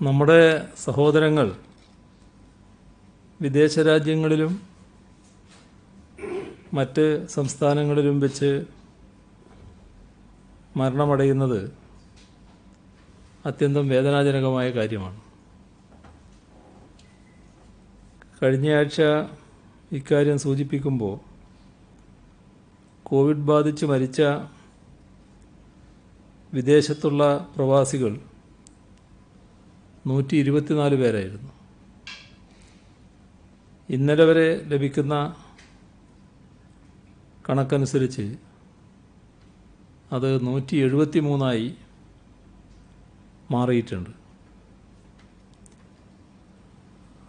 നമ്മുടെ സഹോദരങ്ങൾ വിദേശ രാജ്യങ്ങളിലും മറ്റ് സംസ്ഥാനങ്ങളിലും വെച്ച് മരണമടയുന്നത് അത്യന്തം വേദനാജനകമായ കാര്യമാണ്. കഴിഞ്ഞയാഴ്ച ഇക്കാര്യം സൂചിപ്പിക്കുമ്പോൾ കോവിഡ് ബാധിച്ച് മരിച്ച വിദേശത്തുള്ള പ്രവാസികൾ 124 പേരായിരുന്നു. ഇന്നലെ വരെ ലഭിക്കുന്ന കണക്കനുസരിച്ച് അത് 173 മാറിയിട്ടുണ്ട്.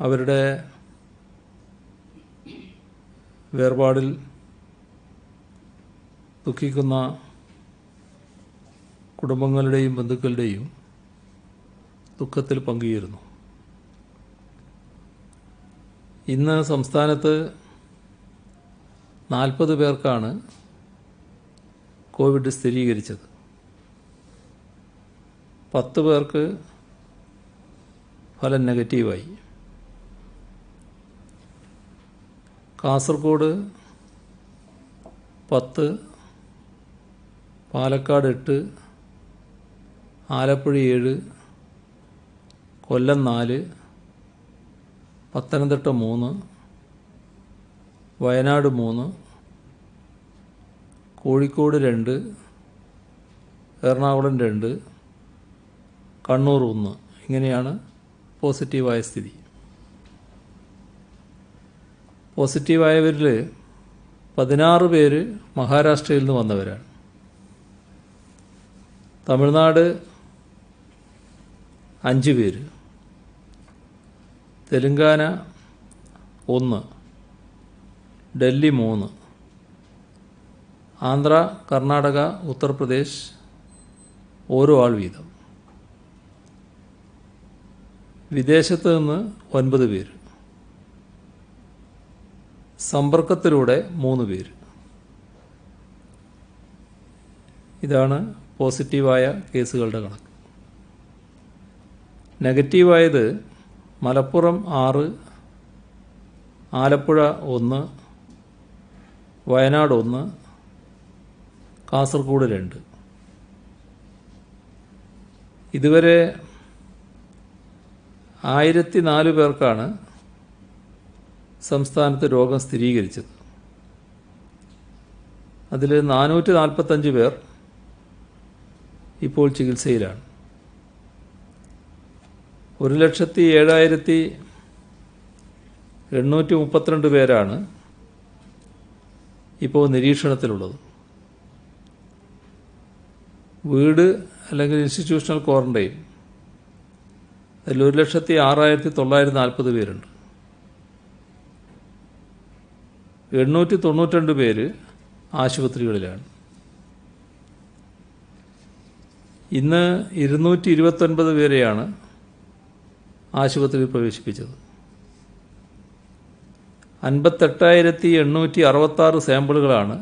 അവരുടെ വേർപാടിൽ ദുഃഖിക്കുന്ന കുടുംബങ്ങളുടെയും ബന്ധുക്കളുടെയും ദുഃഖത്തിൽ പങ്കുചേരുന്നു. ഇന്ന് സംസ്ഥാനത്ത് 40 പേർക്കാണ് കോവിഡ് സ്ഥിരീകരിച്ചത്. 10 പേർക്ക് ഫലം നെഗറ്റീവായി. കാസർഗോഡ് 10, പാലക്കാട് 8, ആലപ്പുഴ 7, കൊല്ലം 4, പത്തനംതിട്ട 3, വയനാട് 3, കോഴിക്കോട് 2, എറണാകുളം 2, കണ്ണൂർ 1. ഇങ്ങനെയാണ് പോസിറ്റീവായ സ്ഥിതി. പോസിറ്റീവായവരിൽ 16 പേര് മഹാരാഷ്ട്രയിൽ നിന്ന് വന്നവരാണ്. തമിഴ്നാട് 5 പേര്, തെലുങ്കാന 1, ഡൽഹി 3, ആന്ധ്ര, കർണാടക, ഉത്തർപ്രദേശ് ഓരോ ആൾ വീതം. വിദേശത്ത് നിന്ന് 9 പേര്, സമ്പർക്കത്തിലൂടെ 3 പേര്. ഇതാണ് പോസിറ്റീവായ കേസുകളുടെ കണക്ക്. നെഗറ്റീവായത് മലപ്പുറം 6, ആലപ്പുഴ 1, വയനാട് 1, കാസർഗോഡ് 2. ഇതുവരെ 1004 പേർക്കാണ് സംസ്ഥാനത്ത് രോഗം സ്ഥിരീകരിച്ചത്. അതിൽ 445 പേർ ഇപ്പോൾ ചികിത്സയിലാണ്. 1,07,832 പേരാണ് ഇപ്പോൾ നിരീക്ഷണത്തിലുള്ളത്. വീട് അല്ലെങ്കിൽ ഇൻസ്റ്റിറ്റ്യൂഷണൽ ക്വാറന്റൈൻ അതിൽ 1,06,940 പേരുണ്ട്. 892 പേര് ആശുപത്രികളിലാണ്. ഇന്ന് 229 പേരെയാണ് ആശുപത്രിയിൽ പ്രവേശിപ്പിച്ചത്. 58,866 സാമ്പിളുകളാണ്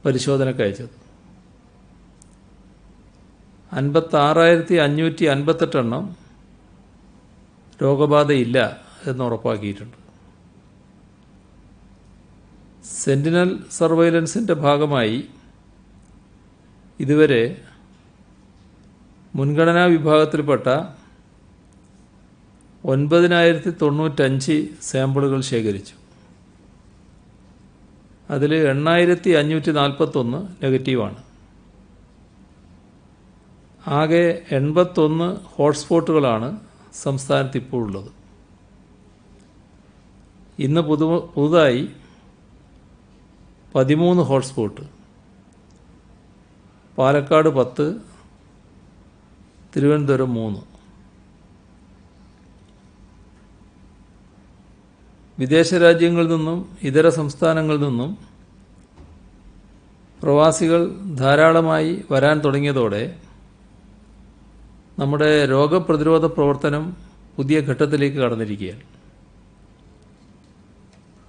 പരിശോധനയ്ക്ക് അയച്ചത്. 56,558 എണ്ണം രോഗബാധയില്ല എന്ന് ഉറപ്പാക്കിയിട്ടുണ്ട്. സെന്റിനൽ സർവൈലൻസിൻ്റെ ഭാഗമായി ഇതുവരെ മുൻഗണനാ വിഭാഗത്തിൽപ്പെട്ട 9,095 സാമ്പിളുകൾ ശേഖരിച്ചു. അതിൽ 8,541 നെഗറ്റീവാണ്. ആകെ 81 ഹോട്ട്സ്പോട്ടുകളാണ് സംസ്ഥാനത്ത് ഇപ്പോൾ ഉള്ളത്. ഇന്ന് പുതുതായി 13 ഹോട്ട്സ്പോട്ട്, പാലക്കാട് 10, തിരുവനന്തപുരം 3. വിദേശ രാജ്യങ്ങളിൽ നിന്നും ഇതര സംസ്ഥാനങ്ങളിൽ നിന്നും പ്രവാസികൾ ധാരാളമായി വരാൻ തുടങ്ങിയതോടെ നമ്മുടെ രോഗപ്രതിരോധ പ്രവർത്തനം പുതിയ ഘട്ടത്തിലേക്ക് കടന്നിരിക്കുകയാണ്.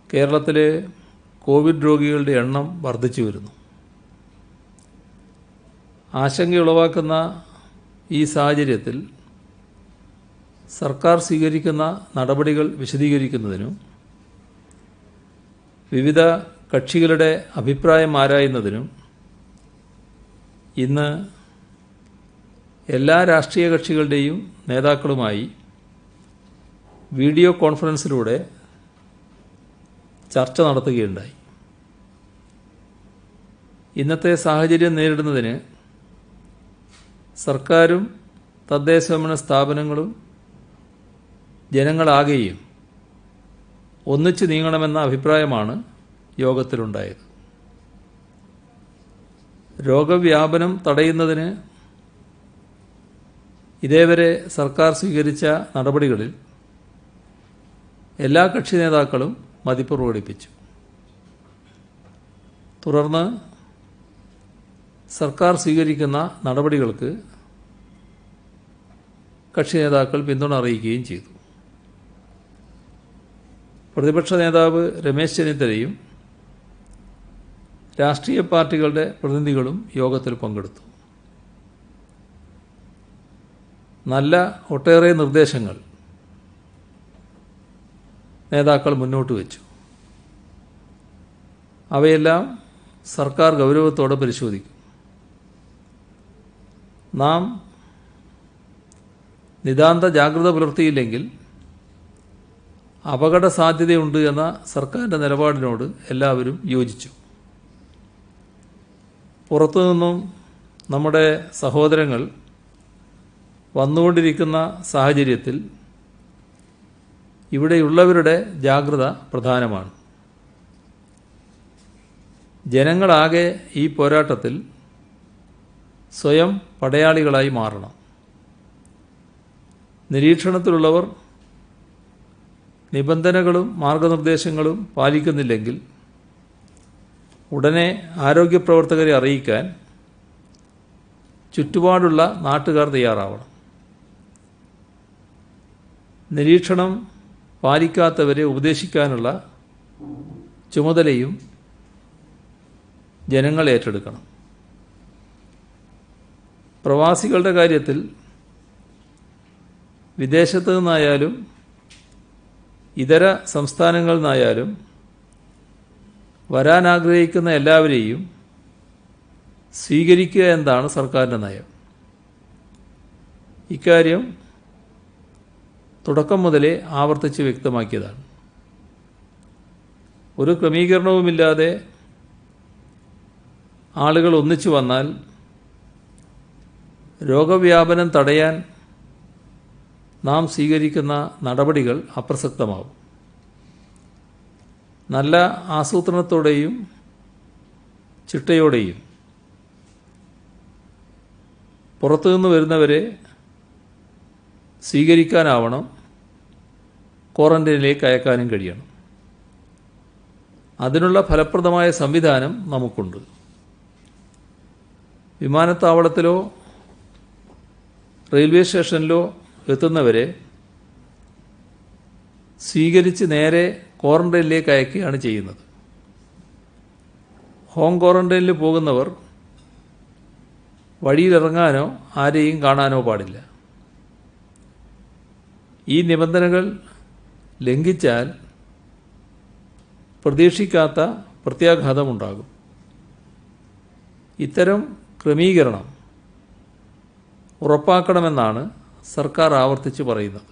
കേരളത്തിലെ കോവിഡ് രോഗികളുടെ എണ്ണം വർദ്ധിച്ചു വരുന്നു. ആശങ്കയുളവാക്കുന്ന ഈ സാഹചര്യത്തിൽ സർക്കാർ സ്വീകരിക്കുന്ന നടപടികൾ വിശദീകരിക്കുന്നതിനും വിവിധ കക്ഷികളുടെ അഭിപ്രായം ആരായുന്നതിനും ഇന്ന് എല്ലാ രാഷ്ട്രീയ കക്ഷികളുടെയും നേതാക്കളുമായി വീഡിയോ കോൺഫറൻസിലൂടെ ചർച്ച നടത്തുകയുണ്ടായി. ഇന്നത്തെ സാഹചര്യം നേരിടുന്നതിന് സർക്കാരും തദ്ദേശഭരണ സ്ഥാപനങ്ങളും ജനങ്ങളാകെയും ഒന്നിച്ചു നീങ്ങണമെന്ന അഭിപ്രായമാണ് യോഗത്തിലുണ്ടായത്. രോഗവ്യാപനം തടയുന്നതിന് ഇതേവരെ സർക്കാർ സ്വീകരിച്ച നടപടികളിൽ എല്ലാ കക്ഷി നേതാക്കളും മതിപ്പ് പ്രകടിപ്പിച്ചു. തുടർന്ന് സർക്കാർ സ്വീകരിക്കുന്ന നടപടികൾക്ക് കക്ഷി നേതാക്കൾ പിന്തുണ അറിയിക്കുകയും ചെയ്തു. പ്രതിപക്ഷ നേതാവ് രമേശ് ചെന്നിത്തലയും രാഷ്ട്രീയ പാർട്ടികളുടെ പ്രതിനിധികളും യോഗത്തിൽ പങ്കെടുത്തു. നല്ല ഒട്ടേറെ നിർദ്ദേശങ്ങൾ നേതാക്കൾ മുന്നോട്ട് വച്ചു. അവയെല്ലാം സർക്കാർ ഗൗരവത്തോടെ പരിശോധിക്കും. നാം നിതാന്ത ജാഗ്രത പുലർത്തിയില്ലെങ്കിൽ അപകട സാധ്യതയുണ്ട് എന്ന സർക്കാരിൻ്റെ നിലപാടിനോട് എല്ലാവരും യോജിച്ചു. പുറത്തുനിന്നും നമ്മുടെ സഹോദരങ്ങൾ വന്നുകൊണ്ടിരിക്കുന്ന സാഹചര്യത്തിൽ ഇവിടെയുള്ളവരുടെ ജാഗ്രത പ്രധാനമാണ്. ജനങ്ങളാകെ ഈ പോരാട്ടത്തിൽ സ്വയം പടയാളികളായി മാറണം. നിരീക്ഷണത്തിലുള്ളവർ നിബന്ധനകളും മാർഗനിർദ്ദേശങ്ങളും പാലിക്കുന്നില്ലെങ്കിൽ ഉടനെ ആരോഗ്യപ്രവർത്തകരെ അറിയിക്കാൻ ചുറ്റുപാടുള്ള നാട്ടുകാർ തയ്യാറാവണം. നിരീക്ഷണം പാലിക്കാത്തവരെ ഉപദേശിക്കാനുള്ള ചുമതലയും ജനങ്ങൾ ഏറ്റെടുക്കണം. പ്രവാസികളുടെ കാര്യത്തിൽ വിദേശത്തു നിന്നായാലും ഇതര സംസ്ഥാനങ്ങളിൽ നിന്നായാലും വരാനാഗ്രഹിക്കുന്ന എല്ലാവരെയും സ്വീകരിക്കുക എന്നതാണ് സർക്കാരിൻ്റെ നയം. ഇക്കാര്യം തുടക്കം മുതലേ ആവർത്തിച്ച് വ്യക്തമാക്കിയതാണ്. ഒരു ക്രമീകരണവുമില്ലാതെ ആളുകൾ ഒന്നിച്ചു വന്നാൽ രോഗവ്യാപനം തടയാൻ നാം സ്വീകരിക്കുന്ന നടപടികൾ അപ്രസക്തമാവും. നല്ല ആസൂത്രണത്തോടെയും ചിട്ടയോടെയും പുറത്തുനിന്ന് വരുന്നവരെ സ്വീകരിക്കാനാവണം, ക്വാറന്റൈനിലേക്ക് അയക്കാനും കഴിയണം. അതിനുള്ള ഫലപ്രദമായ സംവിധാനം നമുക്കുണ്ട്. വിമാനത്താവളത്തിലോ റെയിൽവേ സ്റ്റേഷനിലോ എത്തുന്നവരെ സ്വീകരിച്ച് നേരെ ക്വാറന്റൈനിലേക്ക് അയക്കുകയാണ് ചെയ്യുന്നത്. ഹോം ക്വാറന്റൈനിൽ പോകുന്നവർ വഴിയിലിറങ്ങാനോ ആരെയും കാണാനോ പാടില്ല. ഈ നിബന്ധനകൾ ലംഘിച്ചാൽ പ്രതീക്ഷിക്കാത്ത പ്രത്യാഘാതമുണ്ടാകും. ഇത്തരം ക്രമീകരണം ഉറപ്പാക്കണമെന്നാണ് സർക്കാർ ആവർത്തിച്ച് പറയുന്നത്.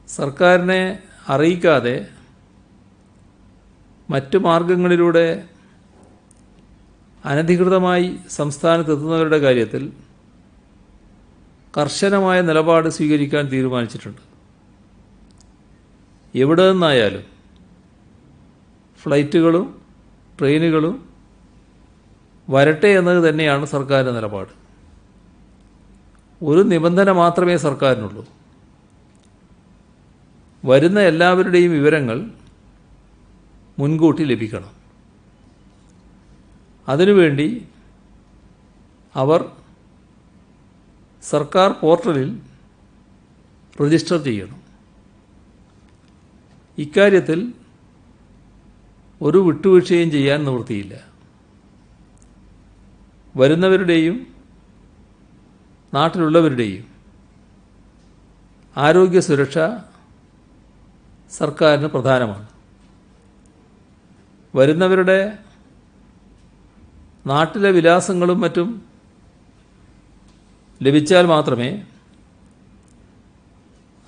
സർക്കാരിനെ അറിയിക്കാതെ മറ്റു മാർഗങ്ങളിലൂടെ അനധികൃതമായി സംസ്ഥാനത്തെത്തുന്നവരുടെ കാര്യത്തിൽ കർശനമായ നിലപാട് സ്വീകരിക്കാൻ തീരുമാനിച്ചിട്ടുണ്ട്. എവിടെ നിന്നായാലും ഫ്ലൈറ്റുകളും ട്രെയിനുകളും വരട്ടെ എന്നത് തന്നെയാണ് സർക്കാരിൻ്റെ നിലപാട്. ഒരു നിബന്ധന മാത്രമേ സർക്കാരിനുള്ളൂ. വരുന്ന എല്ലാവരുടെയും വിവരങ്ങൾ മുൻകൂട്ടി ലഭിക്കണം. അതിനുവേണ്ടി അവർ സർക്കാർ പോർട്ടലിൽ രജിസ്റ്റർ ചെയ്യണം. ഇക്കാര്യത്തിൽ ഒരു വിട്ടുവീഴ്ചയും ചെയ്യാൻ നിവൃത്തിയില്ല. വരുന്നവരുടെയും നാട്ടിലുള്ളവരുടെയും ആരോഗ്യ സുരക്ഷ സർക്കാരിന് പ്രധാനമാണ്. വരുന്നവരുടെ നാട്ടിലെ വിലാസങ്ങളും മറ്റും ലഭിച്ചാൽ മാത്രമേ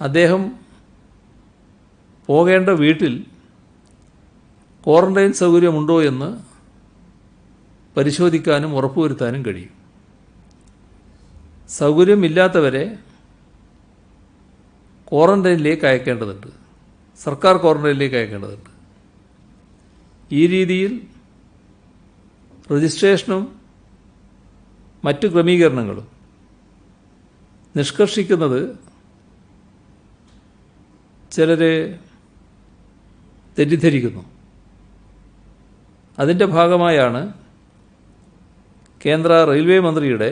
അദ്ദേഹം പോകേണ്ട വീട്ടിൽ ക്വാറന്റൈൻ സൗകര്യമുണ്ടോ എന്ന് പരിശോധിക്കാനും ഉറപ്പുവരുത്താനും കഴിയും. സൗകര്യമില്ലാത്തവരെ ക്വാറന്റൈനിലേക്ക് അയക്കേണ്ടതുണ്ട്, സർക്കാർ ക്വാറന്റൈനിലേക്ക് അയക്കേണ്ടതുണ്ട്. ഈ രീതിയിൽ രജിസ്ട്രേഷനും മറ്റു ക്രമീകരണങ്ങളും നിഷ്കർഷിക്കുന്നത് ചിലരെ തെറ്റിദ്ധരിക്കുന്നു. അതിൻ്റെ ഭാഗമായാണ് കേന്ദ്ര റെയിൽവേ മന്ത്രിയുടെ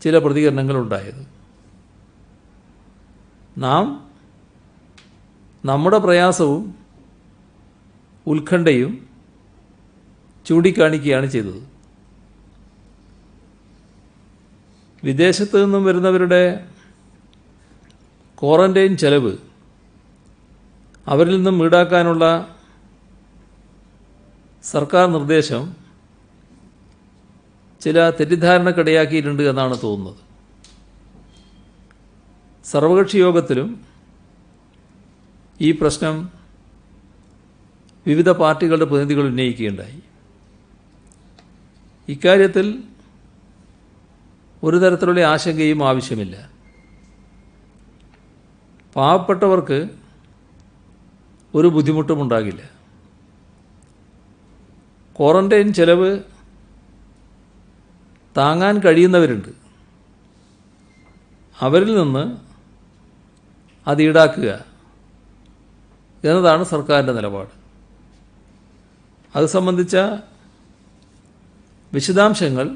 ചില പ്രതികരണങ്ങളുണ്ടായത്. നാം നമ്മുടെ പ്രയാസവും ഉത്കണ്ഠയും ചൂണ്ടിക്കാണിക്കുകയാണ് ചെയ്തത്. വിദേശത്തു നിന്നും വരുന്നവരുടെ ക്വാറന്റൈൻ ചെലവ് അവരിൽ നിന്നും ഈടാക്കാനുള്ള സർക്കാർ നിർദ്ദേശം ചില തെറ്റിദ്ധാരണക്കിടയാക്കിയിട്ടുണ്ട് എന്നാണ് തോന്നുന്നത്. സർവകക്ഷി യോഗത്തിലും ഈ പ്രശ്നം വിവിധ പാർട്ടികളുടെ പ്രതിനിധികൾ ഉന്നയിക്കുകയുണ്ടായി. ഇക്കാര്യത്തിൽ ഒരു തരത്തിലുള്ള ആശങ്കയും ആവശ്യമില്ല. പാവപ്പെട്ടവർക്ക് ഒരു ബുദ്ധിമുട്ടും ഉണ്ടാകില്ല. ക്വാറന്റൈൻ ചെലവ് താങ്ങാൻ കഴിയുന്നവരുണ്ട്, അവരിൽ നിന്ന് അത് ഈടാക്കുക എന്നതാണ് സർക്കാരിൻ്റെ നിലപാട്. അത് സംബന്ധിച്ച വിശദാംശങ്ങൾ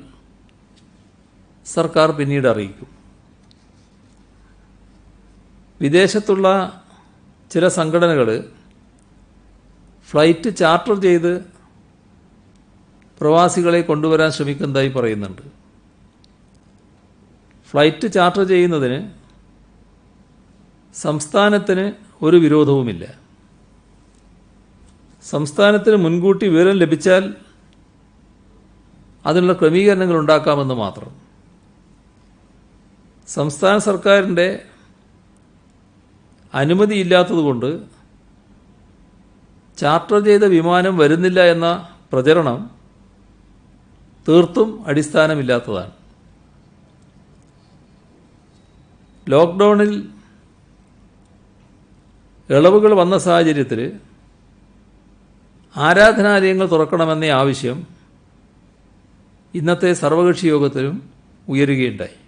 സർക്കാർ പിന്നീട് അറിയിക്കും. വിദേശത്തുള്ള ചില സംഘടനകൾ ഫ്ലൈറ്റ് ചാർട്ടർ ചെയ്ത് പ്രവാസികളെ കൊണ്ടുവരാൻ ശ്രമിക്കുന്നതായി പറയുന്നുണ്ട്. ഫ്ലൈറ്റ് ചാർട്ടർ ചെയ്യുന്നതിന് സംസ്ഥാനത്തിന് ഒരു വിരോധവുമില്ല. സംസ്ഥാനത്തിന് മുൻകൂട്ടി വിവരം ലഭിച്ചാൽ അതിനുള്ള ക്രമീകരണങ്ങൾ ഉണ്ടാക്കാമെന്ന് മാത്രം. സംസ്ഥാന സർക്കാരിൻ്റെ അനുമതിയില്ലാത്തതുകൊണ്ട് ചാർട്ടർ ചെയ്ത വിമാനം വരുന്നില്ല എന്ന പ്രചരണം തീർത്തും അടിസ്ഥാനമില്ലാത്തതാണ്. ലോക്ക്ഡൗണിൽ ഇളവുകൾ വന്ന സാഹചര്യത്തിൽ ആരാധനാലയങ്ങൾ തുറക്കണമെന്ന ആവശ്യം ഇന്നത്തെ സർവകക്ഷി യോഗത്തിലും ഉയരുകയുണ്ടായി.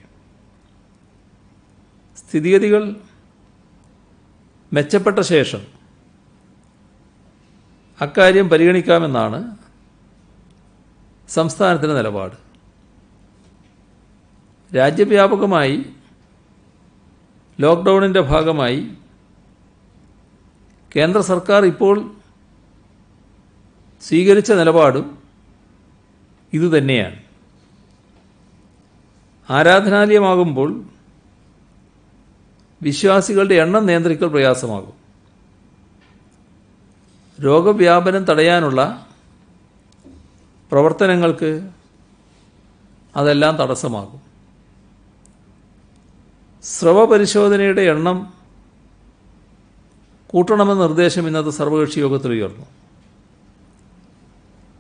സ്ഥിതിഗതികൾ മെച്ചപ്പെട്ട ശേഷം അക്കാര്യം പരിഗണിക്കാമെന്നാണ് സംസ്ഥാനത്തിൻ്റെ നിലപാട്. രാജ്യവ്യാപകമായി ലോക്ക്ഡൗണിൻ്റെ ഭാഗമായി കേന്ദ്ര സർക്കാർ ഇപ്പോൾ സ്വീകരിച്ച നിലപാടും ഇതുതന്നെയാണ്. ആരാധനാലയമാകുമ്പോൾ വിശ്വാസികളുടെ എണ്ണം നിയന്ത്രിക്കൽ പ്രയാസമാകും. രോഗവ്യാപനം തടയാനുള്ള പ്രവർത്തനങ്ങൾക്ക് അതെല്ലാം തടസ്സമാകും. സ്രവ പരിശോധനയുടെ എണ്ണം കൂട്ടണമെന്ന നിർദ്ദേശം ഇന്നത്തെ സർവകക്ഷി യോഗത്തിൽ ഉയർന്നു.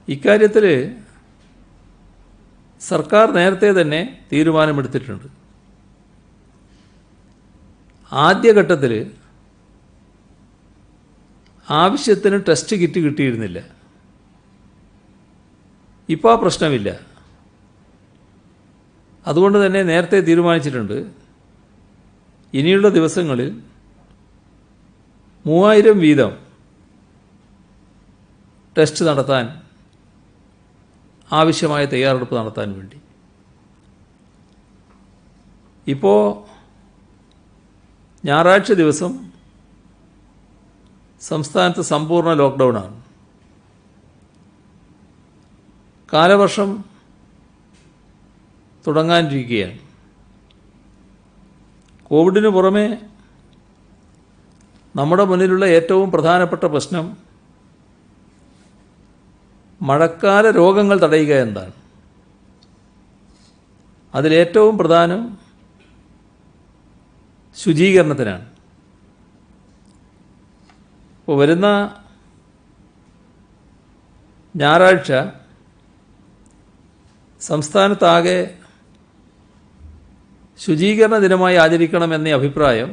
ഇക്കാര്യത്തിൽ സർക്കാർ നേരത്തെ തന്നെ തീരുമാനമെടുത്തിട്ടുണ്ട്. ആദ്യഘട്ടത്തിൽ ആവശ്യത്തിന് ടെസ്റ്റ് കിറ്റ് കിട്ടിയിരുന്നില്ല. ഇപ്പോൾ ആ പ്രശ്നമില്ല. അതുകൊണ്ട് തന്നെ നേരത്തെ തീരുമാനിച്ചിട്ടുണ്ട്, ഇനിയുള്ള ദിവസങ്ങളിൽ 3000 വീതം ടെസ്റ്റ് നടത്താൻ ആവശ്യമായ തയ്യാറെടുപ്പ് നടത്താൻ വേണ്ടി. ഇപ്പോൾ ഞായറാഴ്ച ദിവസം സംസ്ഥാനത്ത് സമ്പൂർണ്ണ ലോക്ക്ഡൗണാണ്. കാലവർഷം തുടങ്ങാനിരിക്കുകയാണ്. കോവിഡിന് പുറമെ നമ്മുടെ മുന്നിലുള്ള ഏറ്റവും പ്രധാനപ്പെട്ട പ്രശ്നം മഴക്കാല രോഗങ്ങൾ തടയുക എന്നതാണ്. അതിലേറ്റവും പ്രധാനം ശുചീകരണത്തിനാണ്. ഇപ്പോൾ വരുന്ന ഞായറാഴ്ച സംസ്ഥാനത്താകെ ശുചീകരണ ദിനമായി ആചരിക്കണമെന്ന അഭിപ്രായം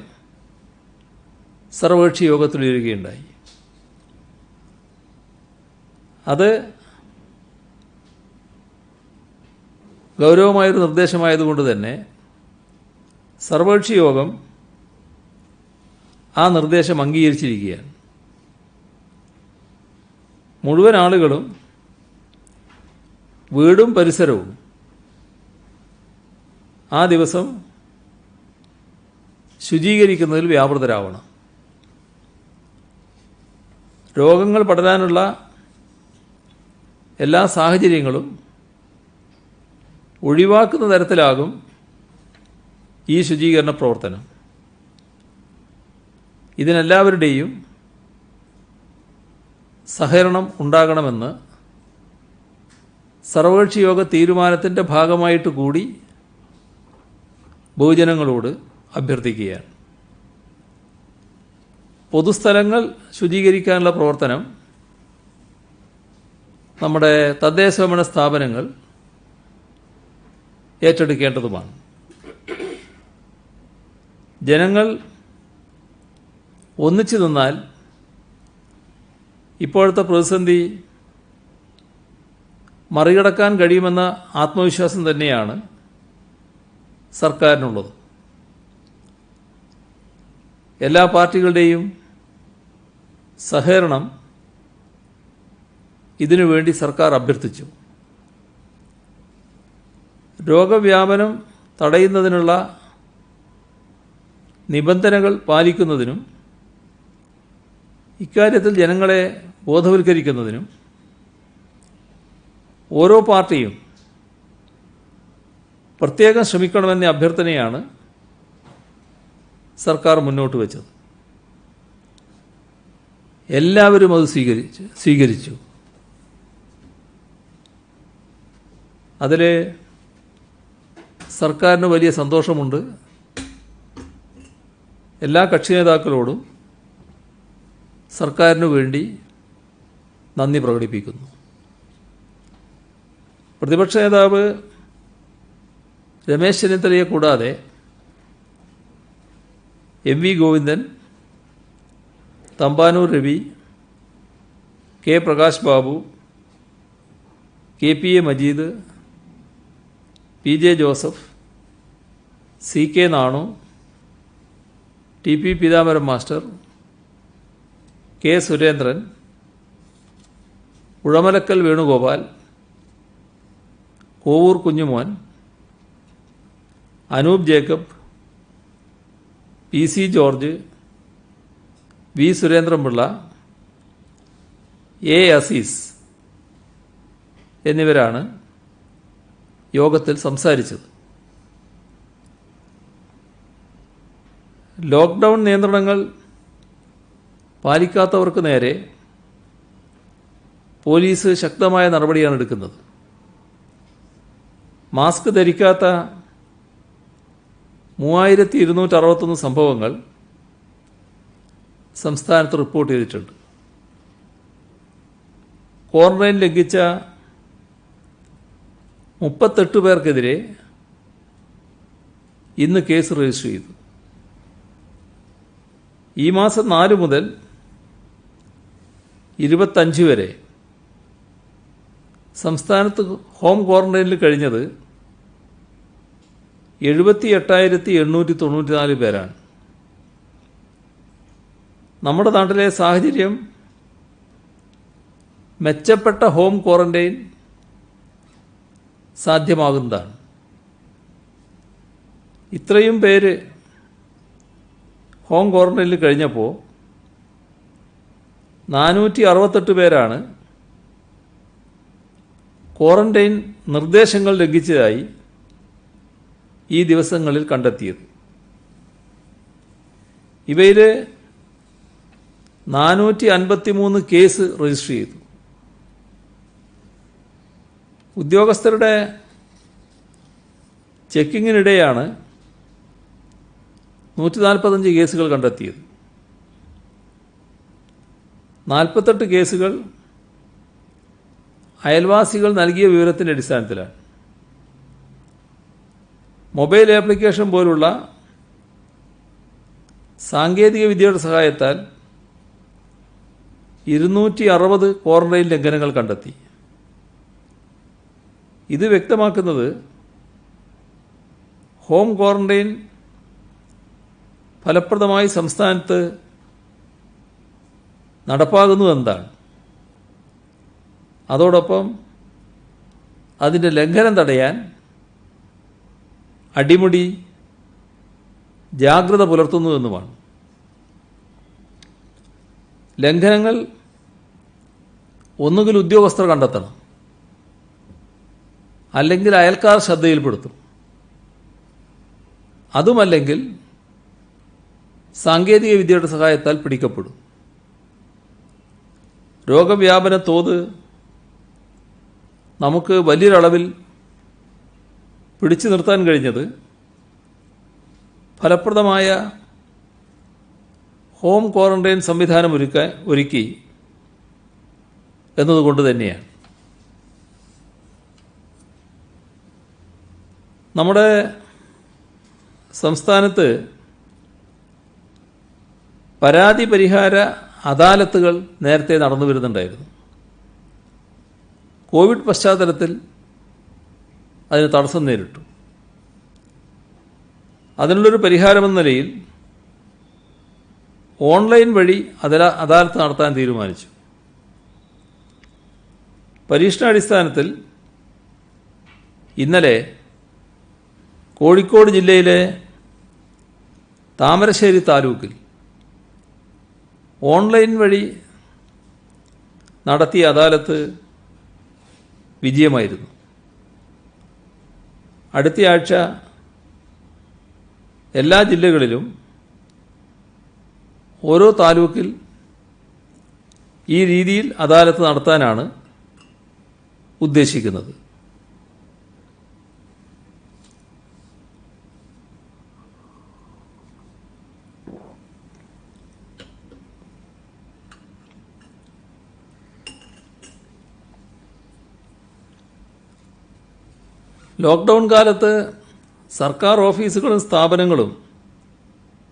സർവകക്ഷി യോഗത്തിൽ ഉയരുകയുണ്ടായി. അത് ഗൗരവമായൊരു നിർദ്ദേശമായതുകൊണ്ട് തന്നെ സർവകക്ഷി യോഗം ആ നിർദ്ദേശം അംഗീകരിച്ചിരിക്കുകയാണ്. മുഴുവൻ ആളുകളും വീടും പരിസരവും ആ ദിവസം ശുചീകരിക്കുന്നതിൽ വ്യാപൃതരാവണം. രോഗങ്ങൾ പടരാനുള്ള എല്ലാ സാഹചര്യങ്ങളും ഒഴിവാക്കുന്ന തരത്തിലാകും ഈ ശുചീകരണ പ്രവർത്തനം. ഇതിനെല്ലാവരുടെയും സഹകരണം ഉണ്ടാകണമെന്ന് സർവകക്ഷി യോഗ തീരുമാനത്തിൻ്റെ ഭാഗമായിട്ട് കൂടി ബഹുജനങ്ങളോട് അഭ്യർത്ഥിക്കുകയാണ്. പൊതുസ്ഥലങ്ങൾ ശുചീകരിക്കാനുള്ള പ്രവർത്തനം നമ്മുടെ തദ്ദേശഭരണ സ്ഥാപനങ്ങൾ ഏറ്റെടുക്കേണ്ടതുമാണ്. ജനങ്ങൾ ഒന്നിച്ചു നിന്നാൽ ഇപ്പോഴത്തെ പ്രതിസന്ധി മറികടക്കാൻ കഴിയുമെന്ന ആത്മവിശ്വാസം തന്നെയാണ് സർക്കാരിനുള്ളത്. എല്ലാ പാർട്ടികളുടെയും സഹകരണം ഇതിനുവേണ്ടി സർക്കാർ അഭ്യർത്ഥിച്ചു. രോഗവ്യാപനം തടയുന്നതിനുള്ള നിബന്ധനകൾ പാലിക്കുന്നതിനും ഇക്കാര്യത്തിൽ ജനങ്ങളെ ബോധവൽക്കരിക്കുന്നതിനും ഓരോ പാർട്ടിയും പ്രത്യേകം ശ്രമിക്കണമെന്ന അഭ്യർത്ഥനയാണ് സർക്കാർ മുന്നോട്ട് വച്ചത്. എല്ലാവരും അത് സ്വീകരിച്ചു. അതിൽ സർക്കാരിന് വലിയ സന്തോഷമുണ്ട്. എല്ലാ കക്ഷി നേതാക്കളോടും സർക്കാരിനു വേണ്ടി നന്ദി പ്രകടിപ്പിക്കുന്നു. പ്രതിപക്ഷ നേതാവ് രമേശ് ചെന്നിത്തലയെ കൂടാതെ M V. Govindan, Thampanoor Ravi, K. Prakash Babu, K P A. Majeed, P J. Joseph, C K. Nanu, T P. Peethambaram master, K. Surendran, Uzhamalakkal Venugopal, Kovoor Kunjumon, Anoop Jacob, P C. George, V. Surendran Pillai, A. Azeez എന്നിവരാണ് യോഗത്തിൽ സംസാരിച്ചത്. ലോക്ക്ഡൗൺ നിയന്ത്രണങ്ങൾ പാലിക്കാത്തവർക്ക് നേരെ പോലീസ് ശക്തമായ നടപടിയാണ് എടുക്കുന്നത്. മാസ്ക് ധരിക്കാത്ത 3261 സംഭവങ്ങൾ സംസ്ഥാനത്ത് റിപ്പോർട്ട് ചെയ്തിട്ടുണ്ട്. ക്വാറന്റൈൻ ലംഘിച്ച 38 പേർക്കെതിരെ ഇന്ന് കേസ് രജിസ്റ്റർ ചെയ്തു. ഈ മാസം 4 മുതൽ 25 വരെ സംസ്ഥാനത്ത് ഹോം ക്വാറന്റൈനിൽ കഴിഞ്ഞത് 78,894 പേരാണ്. നമ്മുടെ നാട്ടിലെ സാഹചര്യം മെച്ചപ്പെട്ട ഹോം ക്വാറന്റൈൻ സാധ്യമാകുന്നതാണ്. ഇത്രയും പേര് ഹോം ക്വാറന്റൈനിൽ കഴിഞ്ഞപ്പോൾ 468 പേരാണ് ക്വാറന്റൈൻ നിർദ്ദേശങ്ങൾ ലംഘിച്ചതായി ഈ ദിവസങ്ങളിൽ കണ്ടെത്തിയത്. ഇവയിൽ 453 കേസ് രജിസ്റ്റർ ചെയ്തു. ഉദ്യോഗസ്ഥരുടെ ചെക്കിങ്ങിനിടെയാണ് 145 കേസുകൾ കണ്ടെത്തിയത്. 48 കേസുകൾ അയൽവാസികൾ നൽകിയ വിവരത്തിൻ്റെ അടിസ്ഥാനത്തിലാണ്. മൊബൈൽ ആപ്ലിക്കേഷൻ പോലുള്ള സാങ്കേതിക വിദ്യയുടെ സഹായത്താൽ 260 ക്വാറന്റൈൻ ലംഘനങ്ങൾ കണ്ടെത്തി. ഇത് വ്യക്തമാക്കുന്നത് ഹോം ക്വാറന്റൈൻ ഫലപ്രദമായി സംസ്ഥാനത്ത് നടപ്പാകുന്നു എന്നതാണ്. അതോടൊപ്പം അതിൻ്റെ ലംഘനം തടയാൻ അടിമുടി ജാഗ്രത പുലർത്തുന്നു എന്നുമാണ്. ലംഘനങ്ങൾ ഒന്നുകിൽ ഉദ്യോഗസ്ഥർ കണ്ടെത്തണം, അല്ലെങ്കിൽ അയൽക്കാർ ശ്രദ്ധയിൽപ്പെടുത്തും, അതുമല്ലെങ്കിൽ സാങ്കേതിക വിദ്യയുടെ സഹായത്താൽ പിടിക്കപ്പെടും. രോഗവ്യാപന തോത് നമുക്ക് വലിയൊരളവിൽ പിടിച്ചു നിർത്താൻ കഴിഞ്ഞത് ഫലപ്രദമായ ഹോം ക്വാറന്റൈൻ സംവിധാനം ഒരുക്കി എന്നതുകൊണ്ട് തന്നെയാണ്. നമ്മുടെ സംസ്ഥാനത്ത് പരാതി പരിഹാര അദാലത്തുകൾ നേരത്തെ നടന്നു വരുന്നുണ്ടായിരുന്നു. കോവിഡ് പശ്ചാത്തലത്തിൽ അതിന് തടസ്സം നേരിട്ടു. അതിനുള്ളൊരു പരിഹാരമെന്ന നിലയിൽ ഓൺലൈൻ വഴി അദാലത്ത് നടത്താൻ തീരുമാനിച്ചു. പരീക്ഷണാടിസ്ഥാനത്തിൽ ഇന്നലെ കോഴിക്കോട് ജില്ലയിലെ താമരശ്ശേരി താലൂക്കിൽ ഓൺലൈൻ വഴി നടത്തിയ അദാലത്ത് വിജയമായിരുന്നു. അടുത്തയാഴ്ച എല്ലാ ജില്ലകളിലും ഓരോ താലൂക്കിൽ ഈ രീതിയിൽ അദാലത്ത് നടത്താനാണ് ഉദ്ദേശിക്കുന്നത്. ലോക്ക്ഡൗൺ കാലത്ത് സർക്കാർ ഓഫീസുകളും സ്ഥാപനങ്ങളും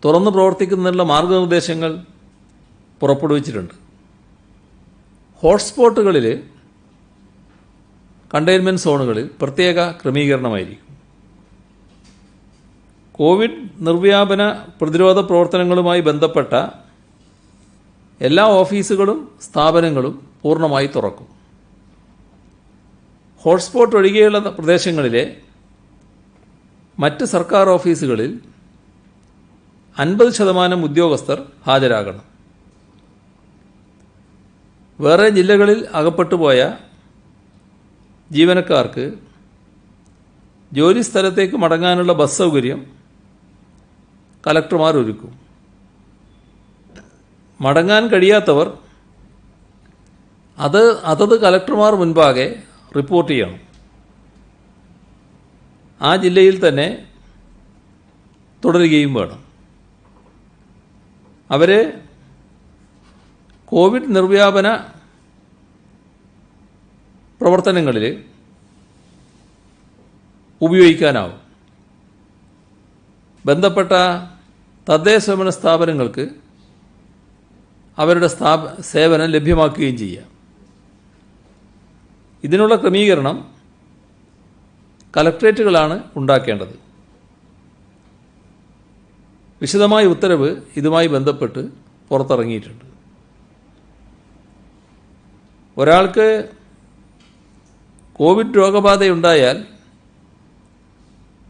തുറന്നു പ്രവർത്തിക്കുന്നതിനുള്ള മാർഗനിർദ്ദേശങ്ങൾ പുറപ്പെടുവിച്ചിട്ടുണ്ട്. ഹോട്ട്സ്പോട്ടുകളിൽ, കണ്ടെയ്ൻമെൻറ് സോണുകളിൽ പ്രത്യേക ക്രമീകരണമായിരിക്കും. കോവിഡ് നിർവ്യാപന പ്രതിരോധ പ്രവർത്തനങ്ങളുമായി ബന്ധപ്പെട്ട എല്ലാ ഓഫീസുകളും സ്ഥാപനങ്ങളും പൂർണ്ണമായി തുറക്കും. ഹോട്ട്സ്പോട്ട് ഒഴികെയുള്ള പ്രദേശങ്ങളിലെ മറ്റ് സർക്കാർ ഓഫീസുകളിൽ 50% ഉദ്യോഗസ്ഥർ ഹാജരാകണം. വേറെ ജില്ലകളിൽ അകപ്പെട്ടുപോയ ജീവനക്കാർക്ക് ജോലിസ്ഥലത്തേക്ക് മടങ്ങാനുള്ള ബസ് സൗകര്യം കലക്ടർമാർ ഒരുക്കും. മടങ്ങാൻ കഴിയാത്തവർ അതത് കലക്ടർമാർ മുൻപാകെ റിപ്പോർട്ട് ചെയ്യണം. ആ ജില്ലയിൽ തന്നെ തുടരുകയും വേണം. അവരെ കോവിഡ് നിർവ്യാപന പ്രവർത്തനങ്ങളിൽ ഉപയോഗിക്കാനാവും. ബന്ധപ്പെട്ട തദ്ദേശഭരണ സ്ഥാപനങ്ങൾക്ക് അവരുടെ സേവനം ലഭ്യമാക്കുകയും ചെയ്യാം. ഇതിനുള്ള ക്രമീകരണം കലക്ട്രേറ്റുകളാണ് ഉണ്ടാക്കേണ്ടത്. വിശദമായ ഉത്തരവ് ഇതുമായി ബന്ധപ്പെട്ട് പുറത്തിറങ്ങിയിട്ടുണ്ട്. ഒരാൾക്ക് കോവിഡ് രോഗബാധയുണ്ടായാൽ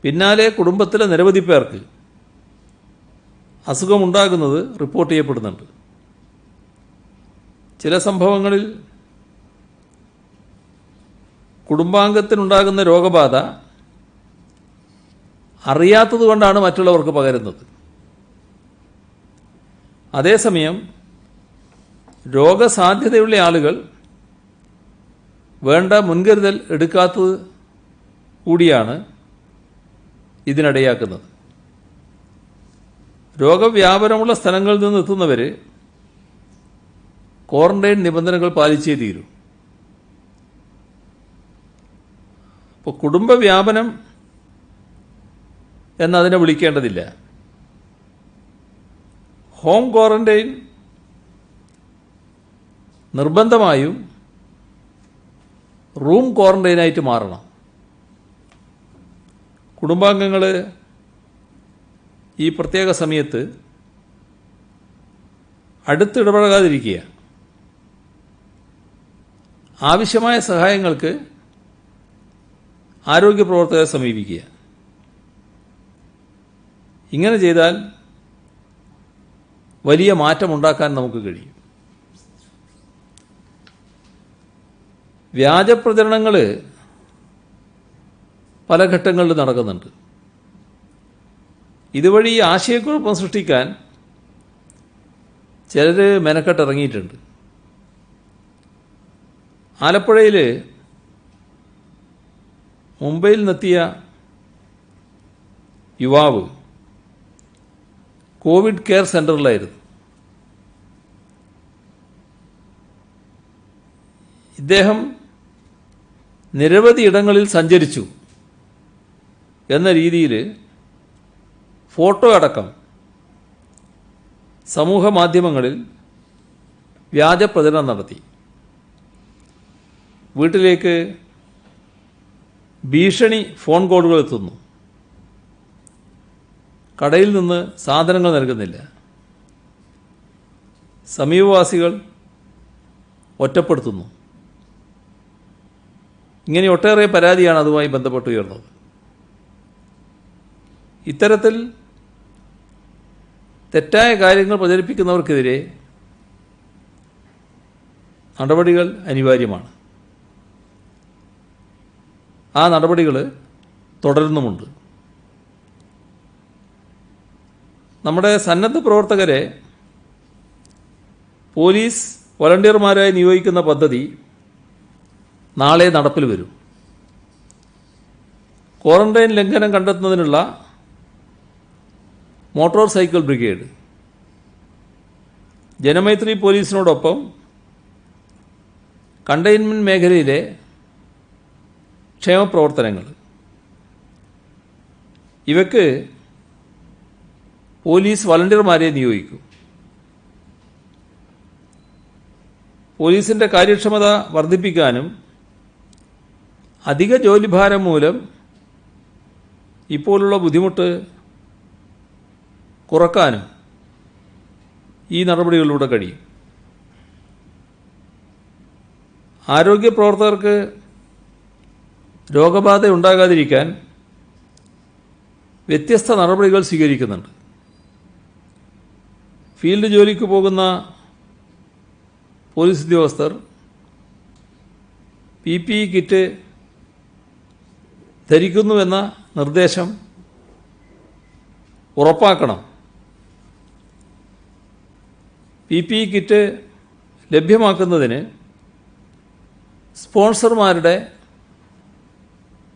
പിന്നാലെ കുടുംബത്തിലെ നിരവധി പേർക്ക് അസുഖമുണ്ടാകുന്നത് റിപ്പോർട്ട് ചെയ്യപ്പെടുന്നുണ്ട്. ചില സംഭവങ്ങളിൽ കുടുംബാംഗത്തിനുണ്ടാകുന്ന രോഗബാധ അറിയാത്തതുകൊണ്ടാണ് മറ്റുള്ളവർക്ക് പകരുന്നത്. അതേസമയം രോഗസാധ്യതയുള്ള ആളുകൾ വേണ്ട മുൻകരുതൽ എടുക്കാത്തത് കൂടിയാണ് ഇതിനിടയാക്കുന്നത്. രോഗവ്യാപനമുള്ള സ്ഥലങ്ങളിൽ നിന്ന് എത്തുന്നവർ ക്വാറന്റൈൻ നിബന്ധനകൾ പാലിച്ചേ തീരൂ. ഇപ്പോൾ കുടുംബവ്യാപനം എന്നതിനെ വിളിക്കേണ്ടതില്ല. ഹോം ക്വാറന്റൈൻ നിർബന്ധമായും റൂം ക്വാറന്റൈനായിട്ട് മാറണം. കുടുംബാംഗങ്ങൾ ഈ പ്രത്യേക സമയത്ത് അടുത്തിടപഴകാതിരിക്കുക. ആവശ്യമായ സഹായങ്ങൾക്ക് ആരോഗ്യ പ്രവർത്തകരെ സമീപിക്കുക. ഇങ്ങനെ ചെയ്താൽ വലിയ മാറ്റമുണ്ടാക്കാൻ നമുക്ക് കഴിയും. വ്യാജപ്രചരണങ്ങൾ പല ഘട്ടങ്ങളിൽ നടക്കുന്നുണ്ട്. ഇതുവഴി ആശയക്കുഴപ്പം സൃഷ്ടിക്കാൻ ചിലർ മെനക്കെട്ടിറങ്ങിയിട്ടുണ്ട്. ആലപ്പുഴയിൽ മുംബൈയിൽ നിന്നെത്തിയ യുവാവ് കോവിഡ് കെയർ സെൻ്ററിലായിരുന്നു. ഇദ്ദേഹം നിരവധി ഇടങ്ങളിൽ സഞ്ചരിച്ചു എന്ന രീതിയിൽ ഫോട്ടോ അടക്കം സമൂഹ മാധ്യമങ്ങളിൽ വ്യാജപ്രചരണം നടത്തി. വീട്ടിലേക്ക് ഭീഷണി ഫോൺ കോളുകൾ എത്തുന്നു. കടയിൽ നിന്ന് സാധനങ്ങൾ നൽകുന്നില്ല. സമീപവാസികൾ ഒറ്റപ്പെടുത്തുന്നു. ഇങ്ങനെ ഒട്ടേറെ പരാതിയാണ് അതുമായി ബന്ധപ്പെട്ട് ഉയർന്നത്. ഇത്തരത്തിൽ തെറ്റായ കാര്യങ്ങൾ പ്രചരിപ്പിക്കുന്നവർക്കെതിരെ നടപടികൾ അനിവാര്യമാണ്. ആ നടപടികൾ തുടരുന്നുമുണ്ട്. നമ്മുടെ സന്നദ്ധ പ്രവർത്തകരെ പോലീസ് വോളണ്ടിയർമാരായി നിയോഗിക്കുന്ന പദ്ധതി നാളെ നടപ്പിൽ വരും. ക്വാറന്റൈൻ ലംഘനം കണ്ടെത്തുന്നതിനുള്ള മോട്ടോർ സൈക്കിൾ ബ്രിഗേഡ്, ജനമൈത്രി പോലീസിനോടൊപ്പം കണ്ടെയ്ൻമെൻറ്റ് മേഖലയിലെ ക്ഷേമപ്രവർത്തനങ്ങൾ, ഇവയ്ക്ക് പോലീസ് വളണ്ടിയർമാരെ നിയോഗിക്കും. പോലീസിൻ്റെ കാര്യക്ഷമത വർദ്ധിപ്പിക്കാനും അധിക ജോലിഭാരം മൂലം ഇപ്പോഴുള്ള ബുദ്ധിമുട്ട് കുറക്കാനും ഈ നടപടികളിലൂടെ കഴിയും. ആരോഗ്യ പ്രവർത്തകർക്ക് രോഗബാധ ഉണ്ടാകാതിരിക്കാൻ വ്യത്യസ്ത നടപടികൾ സ്വീകരിക്കുന്നുണ്ട്. ഫീൽഡ് ജോലിക്ക് പോകുന്ന പോലീസ് ഉദ്യോഗസ്ഥർ PPE കിറ്റ് ധരിക്കുന്നുവെന്ന നിർദ്ദേശം ഉറപ്പാക്കണം. PPE കിറ്റ് ലഭ്യമാക്കുന്നതിന് സ്പോൺസർമാരുടെ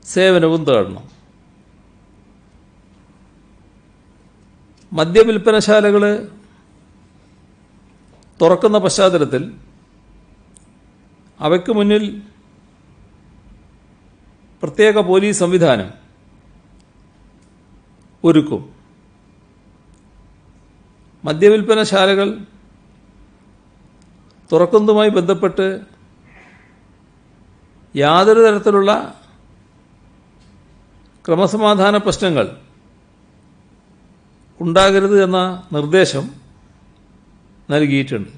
സേവനവും തേടണം. മദ്യവിൽപ്പനശാലകൾ തുറക്കുന്ന പശ്ചാത്തലത്തിൽ അവയ്ക്ക് മുന്നിൽ പ്രത്യേക പോലീസ് സംവിധാനം ഒരുക്കും. മദ്യവിൽപ്പനശാലകൾ തുറക്കുന്നതുമായി ബന്ധപ്പെട്ട് യാതൊരു തരത്തിലുള്ള ക്രമസമാധാന പ്രശ്നങ്ങൾ ഉണ്ടാകരുത് എന്ന നിർദ്ദേശം നൽകിയിട്ടുണ്ട്.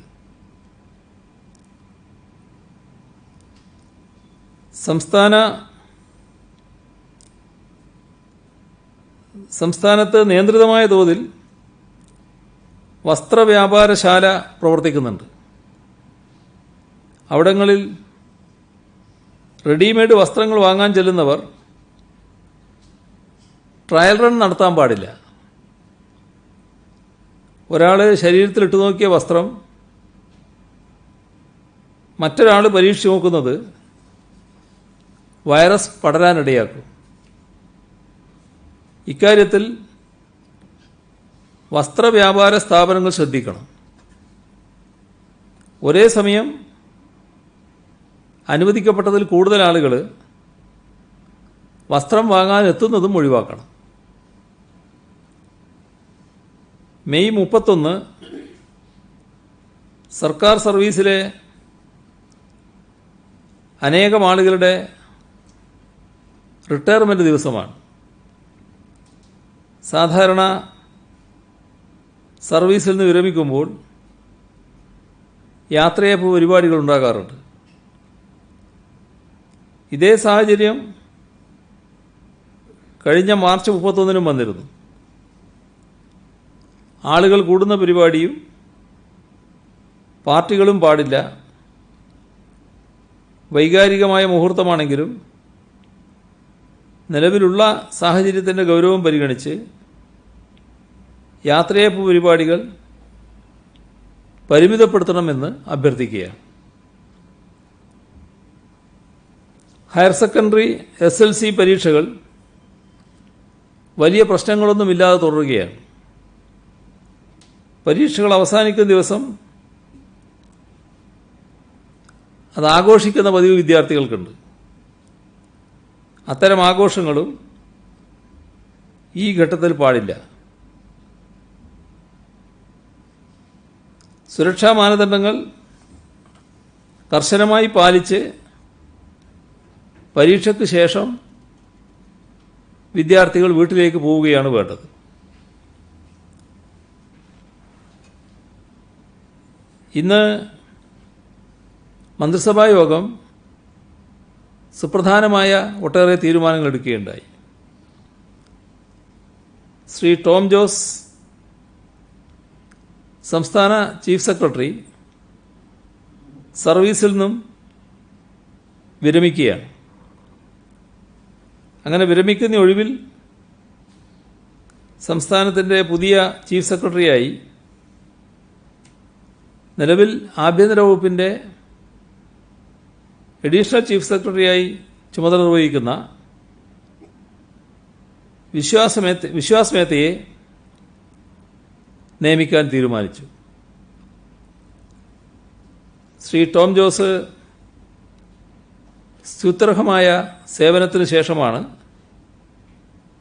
സംസ്ഥാനത്ത് നിയന്ത്രിതമായ തോതിൽ വസ്ത്രവ്യാപാരശാല പ്രവർത്തിക്കുന്നുണ്ട്. അവിടങ്ങളിൽ റെഡിമെയ്ഡ് വസ്ത്രങ്ങൾ വാങ്ങാൻ ചെല്ലുന്നവർ ട്രയൽ റൺ നടത്താൻ പാടില്ല. ഒരാൾ ശരീരത്തിലിട്ട് നോക്കിയ വസ്ത്രം മറ്റൊരാൾ പരീക്ഷിച്ച് നോക്കുന്നത് വൈറസ് പടരാനിടയാക്കും. ഇക്കാര്യത്തിൽ വസ്ത്രവ്യാപാര സ്ഥാപനങ്ങൾ ശ്രദ്ധിക്കണം. ഒരേ സമയം അനുവദിക്കപ്പെട്ടതിൽ കൂടുതൽ ആളുകൾ വസ്ത്രം വാങ്ങാൻ എത്തുന്നതും ഒഴിവാക്കണം. മെയ് 31 സർക്കാർ സർവീസിലെ അനേകം ആളുകളുടെ റിട്ടയർമെൻറ്റ് ദിവസമാണ്. സാധാരണ സർവീസിൽ നിന്ന് വിരമിക്കുമ്പോൾ യാത്രയപ്പ് പരിപാടികൾ ഉണ്ടാകാറുണ്ട്. ഇതേ സാഹചര്യം കഴിഞ്ഞ മാർച്ച് 31 വന്നിരുന്നു. ആളുകൾ കൂടുന്ന പരിപാടിയും പാർട്ടികളും പാടില്ല. വൈകാരികമായ മുഹൂർത്തമാണെങ്കിലും നിലവിലുള്ള സാഹചര്യത്തിൻ്റെ ഗൗരവം പരിഗണിച്ച് യാത്രയപ്പ് പരിപാടികൾ പരിമിതപ്പെടുത്തണമെന്ന് അഭ്യർത്ഥിക്കുകയാണ്. ഹയർ സെക്കൻഡറി SLC പരീക്ഷകൾ വലിയ പ്രശ്നങ്ങളൊന്നുമില്ലാതെ തുടരുകയാണ്. പരീക്ഷകൾ അവസാനിക്കുന്ന ദിവസം അത് ആഘോഷിക്കുന്ന പതിവ് വിദ്യാർത്ഥികൾക്കുണ്ട്. അത്തരം ആഘോഷങ്ങളും ഈ ഘട്ടത്തിൽ പാടില്ല. സുരക്ഷാ മാനദണ്ഡങ്ങൾ കർശനമായി പാലിച്ച് പരീക്ഷയ്ക്ക് ശേഷം വിദ്യാർത്ഥികൾ വീട്ടിലേക്ക് പോവുകയാണ് വേണ്ടത്. ഇന്ന് മന്ത്രിസഭാ യോഗം സുപ്രധാനമായ ഒട്ടേറെ തീരുമാനങ്ങൾ എടുക്കുകയുണ്ടായി. ശ്രീ ടോം ജോസ് സംസ്ഥാന ചീഫ് സെക്രട്ടറി സർവീസിൽ നിന്നും വിരമിക്കുകയാണ്. അങ്ങനെ വിരമിക്കുന്ന ഒഴിവിൽ സംസ്ഥാനത്തിൻ്റെ പുതിയ ചീഫ് സെക്രട്ടറിയായി നിലവിൽ ആഭ്യന്തര വകുപ്പിൻ്റെ അഡീഷണൽ ചീഫ് സെക്രട്ടറിയായി ചുമതല നിർവഹിക്കുന്ന വിശ്വാസ് മേത്തയെ നിയമിക്കാൻ തീരുമാനിച്ചു. ശ്രീ ടോം ജോസ് സ്തുത്യർഹമായ സേവനത്തിന് ശേഷമാണ്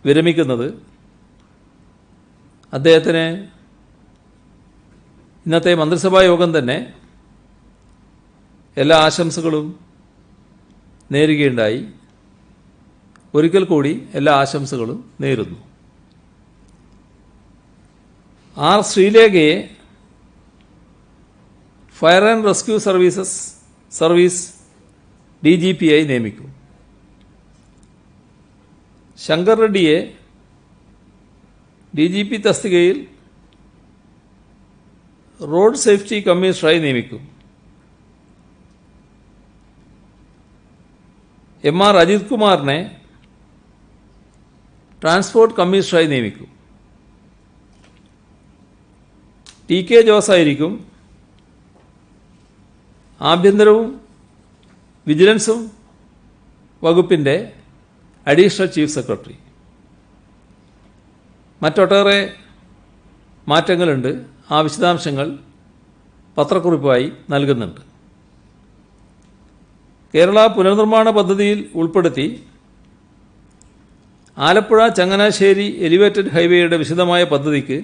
വിരമിക്കുന്നത്. അദ്ദേഹത്തിന് ഇന്നത്തെ മന്ത്രിസഭാ യോഗം തന്നെ എല്ലാ ആശംസകളും നേരുകയുണ്ടായി. ഒരിക്കൽ കൂടി എല്ലാ ആശംസകളും നേരുന്നു. ആർ ശ്രീലേഖയെ fire and rescue service DGP ആയി നിയമിക്കും. ശങ്കർ റെഡ്ഡിയെ DGP തസ്തികയിൽ റോഡ് സേഫ്റ്റി കമ്മീഷണറായി നിയമിക്കും. MR അജിത് കുമാറിനെ ട്രാൻസ്പോർട്ട് കമ്മീഷണറായി നിയമിക്കും. TK ജോസായിരിക്കും ആഭ്യന്തരവും വിജിലൻസും വകുപ്പിൻ്റെ അഡീഷണൽ ചീഫ് സെക്രട്ടറി. മറ്റൊട്ടേറെ മാറ്റങ്ങളുണ്ട്. ആ വിശദാംശങ്ങൾ പത്രക്കുറിപ്പായി നൽകുന്നുണ്ട്. കേരള പുനർനിർമ്മാണ പദ്ധതിയിൽ ഉൾപ്പെടുത്തി ആലപ്പുഴ ചങ്ങനാശ്ശേരി എലിവേറ്റഡ് ഹൈവേയുടെ വിശദമായ പദ്ധതിക്ക്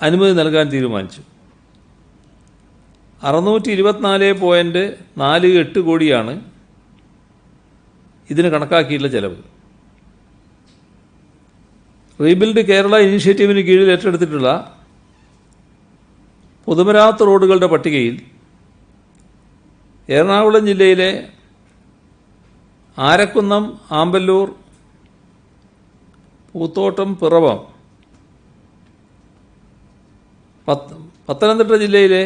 അനുമതി നൽകാൻ തീരുമാനിച്ചു. 624.48 കോടിയാണ് ഇതിന് കണക്കാക്കിയിട്ടുള്ള ചെലവ്. റീബിൽഡ് കേരള ഇനീഷ്യേറ്റീവിന് കീഴിൽ ഏറ്റെടുത്തിട്ടുള്ള പൊതുമരാമത്ത് റോഡുകളുടെ പട്ടികയിൽ എറണാകുളം ജില്ലയിലെ ആരക്കുന്നം, ആമ്പല്ലൂർ, പൂത്തോട്ടം, പിറവം, പത്തനംതിട്ട ജില്ലയിലെ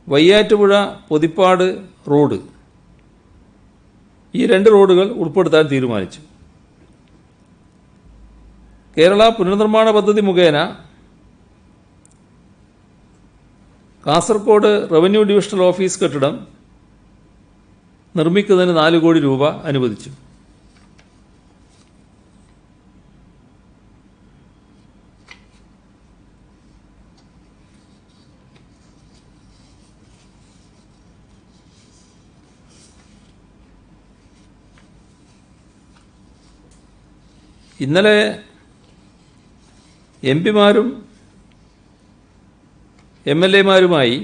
വയ്യാറ്റുപുഴ, പൊതിപ്പാട് റോഡ്, ഈ 2 റോഡുകൾ ഉൾപ്പെടുത്താൻ തീരുമാനിച്ചു. കേരള പുനർനിർമ്മാണ പദ്ധതി മുഖേന കാസർഗോഡ് റവന്യൂ ഡിവിഷണൽ ഓഫീസ് കെട്ടിടം നിർമ്മിക്കുന്നതിന് 4 കോടി രൂപ അനുവദിച്ചു. ഇന്നലെ എംപിമാരും MLA-മാരുമായി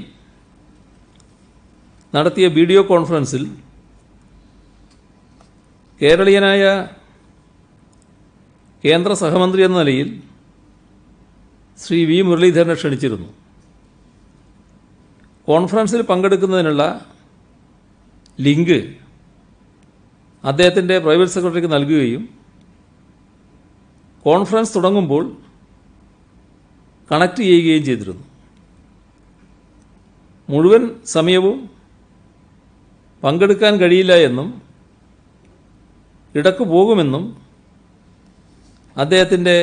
നടത്തിയ വീഡിയോ കോൺഫറൻസിൽ കേരളീയനായ കേന്ദ്ര സഹമന്ത്രി എന്ന നിലയിൽ ശ്രീ വി മുരളീധരനെ ക്ഷണിച്ചിരുന്നു. കോൺഫറൻസിൽ പങ്കെടുക്കുന്നതിനുള്ള ലിങ്ക് അദ്ദേഹത്തിൻ്റെ പ്രൈവറ്റ് സെക്രട്ടറിക്ക് നൽകുകയും കോൺഫറൻസ് തുടങ്ങുമ്പോൾ കണക്ട് ചെയ്യുകയും ചെയ്തിരുന്നു. മുഴുവൻ സമയവും പങ്കെടുക്കാൻ കഴിയില്ല എന്നും ഇടക്ക് പോകുമെന്നും അദ്ദേഹത്തിൻ്റെ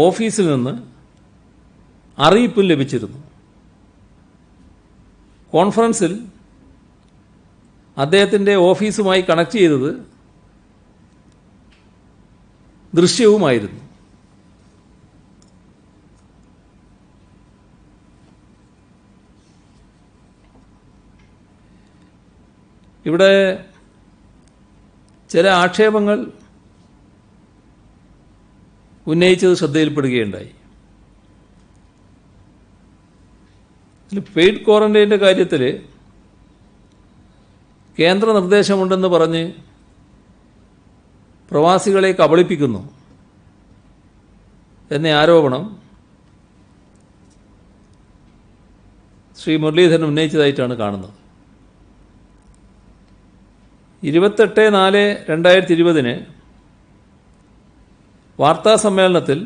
ഓഫീസിൽ നിന്ന് അറിയിപ്പും ലഭിച്ചിരുന്നു. കോൺഫറൻസിൽ അദ്ദേഹത്തിൻ്റെ ഓഫീസുമായി കണക്ട് ചെയ്തത് ദൃശ്യവുമായിരുന്നു. ഇവിടെ ചില ആക്ഷേപങ്ങൾ ഉന്നയിച്ചത് ശ്രദ്ധയിൽപ്പെടുകയുണ്ടായി. പെയ്ഡ് ക്വാറന്റൈൻ്റെ കാര്യത്തിൽ കേന്ദ്ര നിർദ്ദേശമുണ്ടെന്ന് പറഞ്ഞ് പ്രവാസികളെ കബളിപ്പിക്കുന്നു എന്ന ആരോപണം ശ്രീ മുരളീധരൻ ഉന്നയിച്ചതായിട്ടാണ് കാണുന്നത്. 28/4/2020 വാർത്താ സമ്മേളനത്തിൽ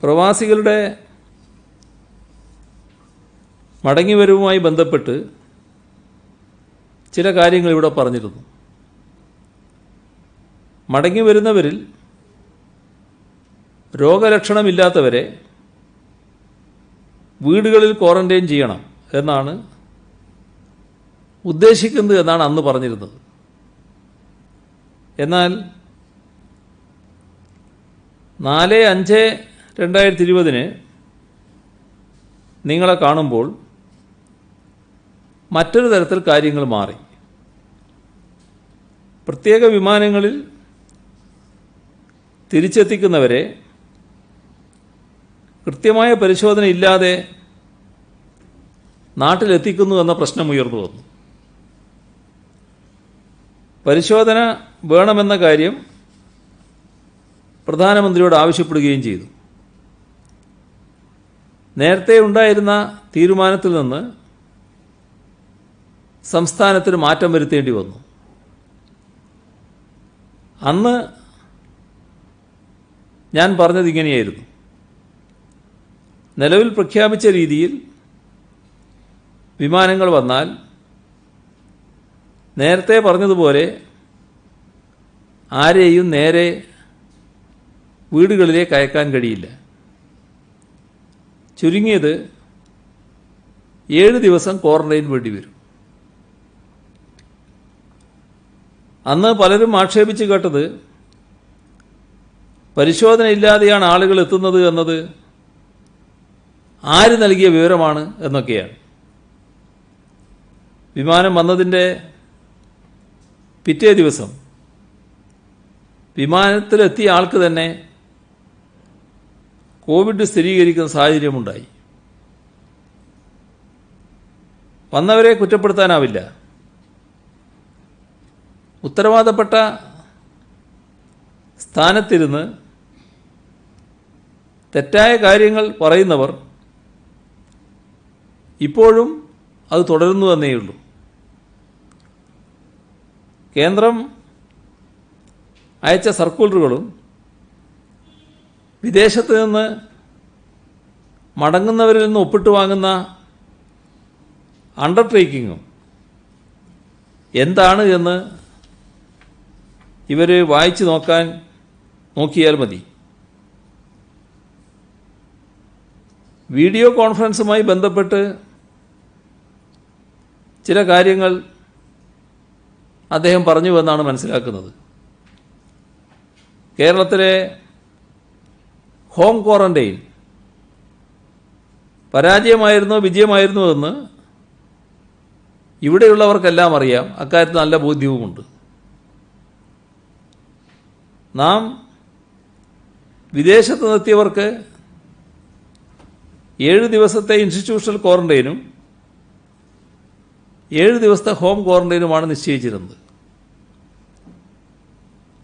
പ്രവാസികളുടെ മടങ്ങിവരവുമായി ബന്ധപ്പെട്ട് ചില കാര്യങ്ങൾ ഇവിടെ പറഞ്ഞിരുന്നു. മടങ്ങിവരുന്നവരിൽ രോഗലക്ഷണമില്ലാത്തവരെ വീടുകളിൽ ക്വാറന്റൈൻ ചെയ്യണം എന്നാണ് ഉദ്ദേശിക്കുന്നത് എന്നാണ് അന്ന് പറഞ്ഞിരുന്നത്. എന്നാൽ 4/5/2020 നിങ്ങളെ കാണുമ്പോൾ മറ്റൊരു തരത്തിൽ കാര്യങ്ങൾ മാറി. പ്രത്യേക വിമാനങ്ങളിൽ തിരിച്ചെത്തിക്കുന്നവരെ കൃത്യമായ പരിശോധന ഇല്ലാതെ നാട്ടിലെത്തിക്കുന്നു എന്ന പ്രശ്നം ഉയർന്നു വന്നു. പരിശോധന വേണമെന്ന കാര്യം പ്രധാനമന്ത്രിയോട് ആവശ്യപ്പെടുകയും ചെയ്തു. നേരത്തെ ഉണ്ടായിരുന്ന തീരുമാനത്തിൽ നിന്ന് സംസ്ഥാനത്തിന് മാറ്റം വരുത്തേണ്ടി വന്നു. അന്ന് ഞാൻ പറഞ്ഞത് ഇങ്ങനെയായിരുന്നു: നിലവിൽ പ്രഖ്യാപിച്ച രീതിയിൽ വിമാനങ്ങൾ വന്നാൽ നേരത്തെ പറഞ്ഞതുപോലെ ആരെയും നേരെ വീടുകളിലേക്ക് അയക്കാൻ കഴിയില്ല. ചുരുങ്ങിയത് 7 ദിവസം ക്വാറന്റൈൻ വേണ്ടി വരും. അന്ന് പലരും ആക്ഷേപിച്ച് കേട്ടത് പരിശോധനയില്ലാതെയാണ് ആളുകൾ എത്തുന്നത് എന്നത് ആര് നൽകിയ വിവരമാണ് എന്നൊക്കെയാണ്. വിമാനം വന്നതിൻ്റെ പിറ്റേ ദിവസം വിമാനത്തിലെത്തിയ ആൾക്ക് തന്നെ കോവിഡ് സ്ഥിരീകരിക്കുന്ന സാഹചര്യമുണ്ടായി. വന്നവരെ കുറ്റപ്പെടുത്താനാവില്ല. ഉത്തരവാദപ്പെട്ട സ്ഥാനത്തിരുന്ന് തെറ്റായ കാര്യങ്ങൾ പറയുന്നവർ ഇപ്പോഴും അത് തുടരുന്നു എന്നേയുള്ളൂ. കേന്ദ്രം അയച്ച സർക്കുലറുകളും വിദേശത്ത് നിന്ന് മടങ്ങുന്നവരിൽ നിന്ന് ഒപ്പിട്ട് വാങ്ങുന്ന അണ്ടർടേക്കിങ്ങും എന്താണ് എന്ന് ഇവർ വായിച്ചു നോക്കിയാൽ മതി. വീഡിയോ കോൺഫറൻസുമായി ബന്ധപ്പെട്ട് ചില കാര്യങ്ങൾ അദ്ദേഹം പറഞ്ഞുവെന്നാണ് മനസ്സിലാക്കുന്നത്. കേരളത്തിലെ ഹോം ക്വാറന്റൈൻ പരാജയമായിരുന്നോ വിജയമായിരുന്നോ എന്ന് ഇവിടെയുള്ളവർക്കെല്ലാം അറിയാം. അക്കാര്യത്തിൽ നല്ല ബോധ്യവുമുണ്ട്. നാം വിദേശത്ത് നിർത്തിയവർക്ക് 7 ദിവസത്തെ ഇൻസ്റ്റിറ്റ്യൂഷണൽ ക്വാറന്റൈനും 7 ദിവസത്തെ ഹോം ക്വാറന്റൈനുമാണ് നിശ്ചയിച്ചിരുന്നത്.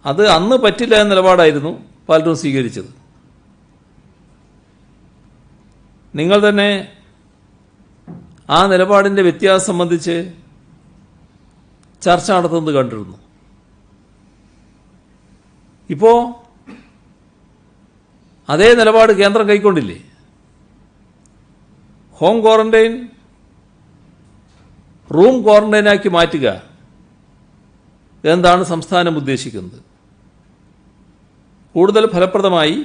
അത് അന്ന് പറ്റില്ല എന്ന നിലപാടായിരുന്നു പലരും സ്വീകരിച്ചത്. നിങ്ങൾ തന്നെ ആ നിലപാടിൻ്റെ വ്യത്യാസം സംബന്ധിച്ച് ചർച്ച നടത്തുന്നത് കണ്ടിരുന്നു. ഇപ്പോൾ അതേ നിലപാട് കേന്ദ്രം കൈക്കൊണ്ടില്ലേ? ഹോം ക്വാറന്റൈൻ റൂം ക്വാറന്റൈനാക്കി മാറ്റുക എന്താണ് സംസ്ഥാനം ഉദ്ദേശിക്കുന്നത്? കൂടുതൽ ഫലപ്രദമായി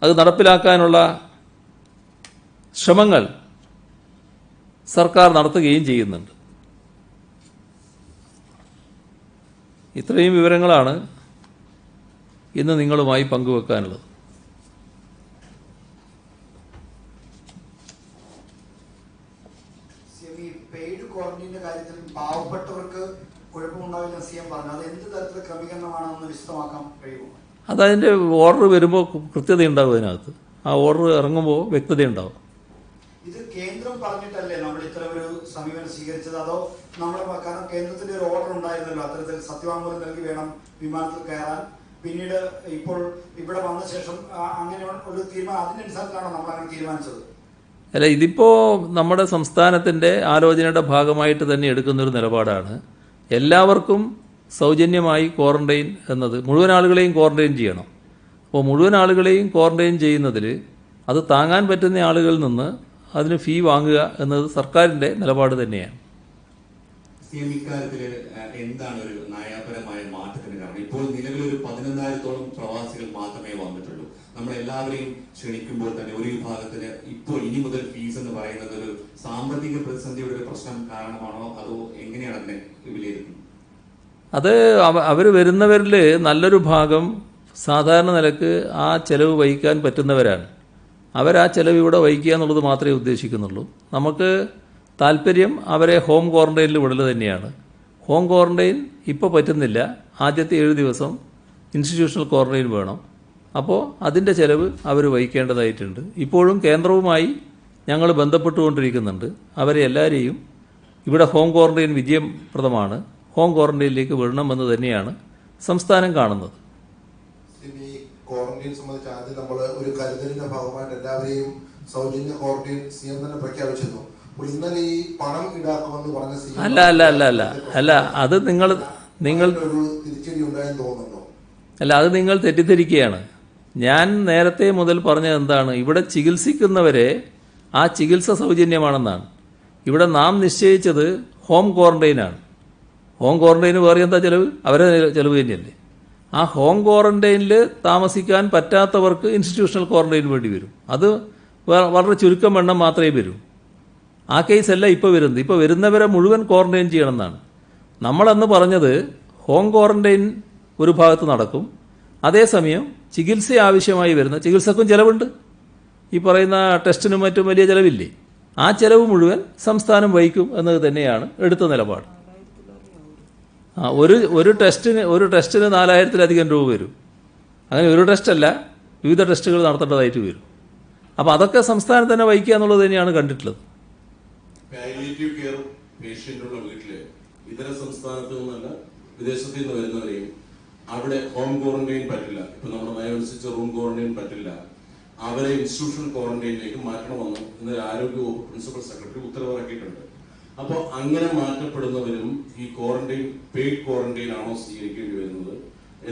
അത് നടപ്പിലാക്കാനുള്ള ശ്രമങ്ങൾ സർക്കാർ നടത്തുകയും ചെയ്യുന്നുണ്ട്. ഇത്രയും വിവരങ്ങളാണ് ഇന്ന് നിങ്ങളുമായി പങ്കുവെക്കാനുള്ളത്. പെയ്ഡ് ക്വാറന്റൈനിന്റെ കാര്യത്തിൽ പാവപ്പെട്ടവർക്ക് കുഴപ്പമുണ്ടാവില്ല സിഎം പറഞ്ഞു. അത് എന്ത് തരത്തിലുള്ള ക്രമീകരണമാണെന്ന് വിശദമാക്കാൻ കഴിയുമോ? അതതിൻ്റെ ഓർഡർ വരുമ്പോൾ കൃത്യതയുണ്ടാവും. അതിനകത്ത് ആ ഓർഡർ ഇറങ്ങുമ്പോൾ വ്യക്തതയുണ്ടാവും. ഇത് കേന്ദ്രം പറഞ്ഞിട്ടല്ലേ നമ്മൾ ഇത്തരം ഒരു സമീപനം സ്വീകരിച്ചത്? അതോ നമ്മൾ കാരണം കേന്ദ്രത്തിന്റെ ഒരു ഓർഡർ ഉണ്ടായിരുന്നല്ലോ, അത്തരത്തിൽ സത്യവാങ്മൂലം നൽകി വേണം വിമാനത്തിൽ കയറാൻ. പിന്നീട് ഇപ്പോൾ ഇവിടെ വന്ന ശേഷം അങ്ങനെ ഒരു തീരുമാനം അതിനനുസരിച്ചാണോ നമ്മൾ അങ്ങനെ തീരുമാനിച്ചത്? അല്ല, ഇതിപ്പോൾ നമ്മുടെ സംസ്ഥാനത്തിൻ്റെ ആലോചനയുടെ ഭാഗമായിട്ട് തന്നെ എടുക്കുന്നൊരു നിലപാടാണ്. എല്ലാവർക്കും സൗജന്യമായി ക്വാറന്റൈൻ എന്നത് മുഴുവൻ ആളുകളെയും ക്വാറന്റൈൻ ചെയ്യണം. അപ്പോൾ മുഴുവൻ ആളുകളെയും ക്വാറന്റൈൻ ചെയ്യുന്നതിൽ അത് താങ്ങാൻ പറ്റുന്ന ആളുകളിൽ നിന്ന് അതിന് ഫീ വാങ്ങുക എന്നത് സർക്കാരിൻ്റെ നിലപാട് തന്നെയാണ്. ഇക്കാര്യത്തിൽ എന്താണ് ഒരു നയപരമായ മാറ്റത്തിന് കാരണം? ഇപ്പോൾ നിലവിലൊരു 11,000-ഓളം പ്രവാസികൾ മാത്രമേ വന്നിട്ടുള്ളൂ. നമ്മളെല്ലാവരെയും ക്ഷണിക്കുമ്പോൾ തന്നെ ഒരു വിഭാഗത്തിന് ഇപ്പോൾ ഇനി മുതൽ ഫീസ് എന്ന് പറയുന്നത് ഒരു സാമ്പത്തിക പ്രതിസന്ധിയുടെ ഒരു പ്രശ്നം കാരണമാണോ, അതോ എങ്ങനെയാണ് അതിനെ വിലയിരുത്തുന്നത്? അത് അവർ വരുന്നവരിൽ നല്ലൊരു ഭാഗം സാധാരണ നിലക്ക് ആ ചെലവ് വഹിക്കാൻ പറ്റുന്നവരാണ്. അവരാ ചെലവ് ഇവിടെ വഹിക്കുക എന്നുള്ളത് മാത്രമേ ഉദ്ദേശിക്കുന്നുള്ളൂ. നമുക്ക് താല്പര്യം അവരെ ഹോം ക്വാറന്റൈനിൽ വിടൽ തന്നെയാണ്. ഹോം ക്വാറന്റൈൻ ഇപ്പോൾ പറ്റുന്നില്ല. ആദ്യത്തെ 7 ദിവസം ഇൻസ്റ്റിറ്റ്യൂഷണൽ ക്വാറന്റൈൻ വേണം. അപ്പോൾ അതിൻ്റെ ചെലവ് അവർ വഹിക്കേണ്ടതായിട്ടുണ്ട്. ഇപ്പോഴും കേന്ദ്രവുമായി ഞങ്ങൾ ബന്ധപ്പെട്ടുകൊണ്ടിരിക്കുന്നുണ്ട്. അവരെ എല്ലാവരെയും ഇവിടെ ഹോം ക്വാറന്റൈൻ വിജയപ്രദമാണ്, ഹോം ക്വാറന്റൈനിലേക്ക് വിടണമെന്ന് തന്നെയാണ് സംസ്ഥാനം കാണുന്നത്. ഈ ക്വാറന്റൈൻ സംബന്ധിച്ച് ആദ്യം നമ്മൾ ഒരു കരുതലിന്റെ ഭാഗമായിട്ട് എല്ലാവരെയും സൗജന്യ ക്വാറന്റൈൻ സിഎം തന്നെ പ്രഖ്യാപിച്ചിരുന്നു. ഇന്നലെ ഈ പണം ഈടാക്കുമെന്ന് പറഞ്ഞ സിഎം അല്ല അത് നിങ്ങൾ ഒരു തിരിച്ചടി ഉണ്ടായെന്ന് തോന്നുന്നുണ്ടോ? അല്ല, അത് നിങ്ങൾ തെറ്റിദ്ധരിക്കുകയാണ്. ഞാൻ നേരത്തെ മുതൽ പറഞ്ഞത് എന്താണ്? ഇവിടെ ചികിത്സിക്കുന്നവരെ ആ ചികിത്സ സൗജന്യമാണെന്നാണ്. ഇവിടെ നാം നിശ്ചയിച്ചത് ഹോം ക്വാറന്റൈനാണ്. ഹോം ക്വാറന്റൈന് വേറെ എന്താ ചിലവ്? അവരെ ചിലവ് തന്നെയല്ലേ. ആ ഹോം ക്വാറന്റൈനിൽ താമസിക്കാൻ പറ്റാത്തവർക്ക് ഇൻസ്റ്റിറ്റ്യൂഷണൽ ക്വാറന്റൈൻ വേണ്ടി വരും. അത് വളരെ ചുരുക്കം എണ്ണം മാത്രമേ വരൂ. ആ കേസല്ല ഇപ്പോൾ വരുന്നത്. ഇപ്പോൾ വരുന്നവരെ മുഴുവൻ ക്വാറന്റൈൻ ചെയ്യണമെന്നാണ്. നമ്മളന്ന് പറഞ്ഞത് ഹോം ക്വാറന്റൈൻ ഒരു ഭാഗത്ത് നടക്കും, അതേസമയം ചികിത്സ ആവശ്യമായി വരുന്ന ചികിത്സക്കും ചിലവുണ്ട്. ഈ പറയുന്ന ടെസ്റ്റിനും മറ്റും വലിയ ചിലവില്ലേ, ആ ചിലവ് മുഴുവൻ സംസ്ഥാനം വഹിക്കും എന്നത് തന്നെയാണ് എടുത്ത നിലപാട്. ഒരു ടെസ്റ്റിന് 4,000-ലധികം രൂപ വരും. അങ്ങനെ ഒരു ടെസ്റ്റല്ല, വിവിധ ടെസ്റ്റുകൾ നടത്തേണ്ടതായിട്ട് വരും. അപ്പോൾ അതൊക്കെ സംസ്ഥാനം തന്നെ വഹിക്കുക എന്നുള്ളത് തന്നെയാണ് കണ്ടിട്ടുള്ളത്. പാലിയേറ്റീവ് കെയർ പേഷ്യന്റുള്ള വീട്ടില് ഇതര സംസ്ഥാനത്തു നിന്നല്ല വിദേശത്ത് നിന്ന് വരുന്നവരെയും അവിടെ ഹോം ക്വാറന്റൈൻ പറ്റില്ല, ഇപ്പൊ നമ്മുടെ നയമനുസരിച്ച് റൂം ക്വാറന്റൈൻ പറ്റില്ല, അവരെ ഇൻസ്റ്റിറ്റ്യൂഷണൽ ക്വാറന്റൈനിലേക്ക് മാറ്റണമെന്ന് ഇന്നലെ ആരോഗ്യ വകുപ്പ് പ്രിൻസിപ്പൽ സെക്രട്ടറി ഉത്തരവിറക്കിയിട്ടുണ്ട്. അപ്പോൾ അങ്ങനെ മാറ്റപ്പെടുന്നവരും ഈ ക്വാറന്റൈൻ പെയ്ഡ് ക്വാറന്റൈൻ ആണോ സ്വീകരിക്കേണ്ടി വരുന്നത്?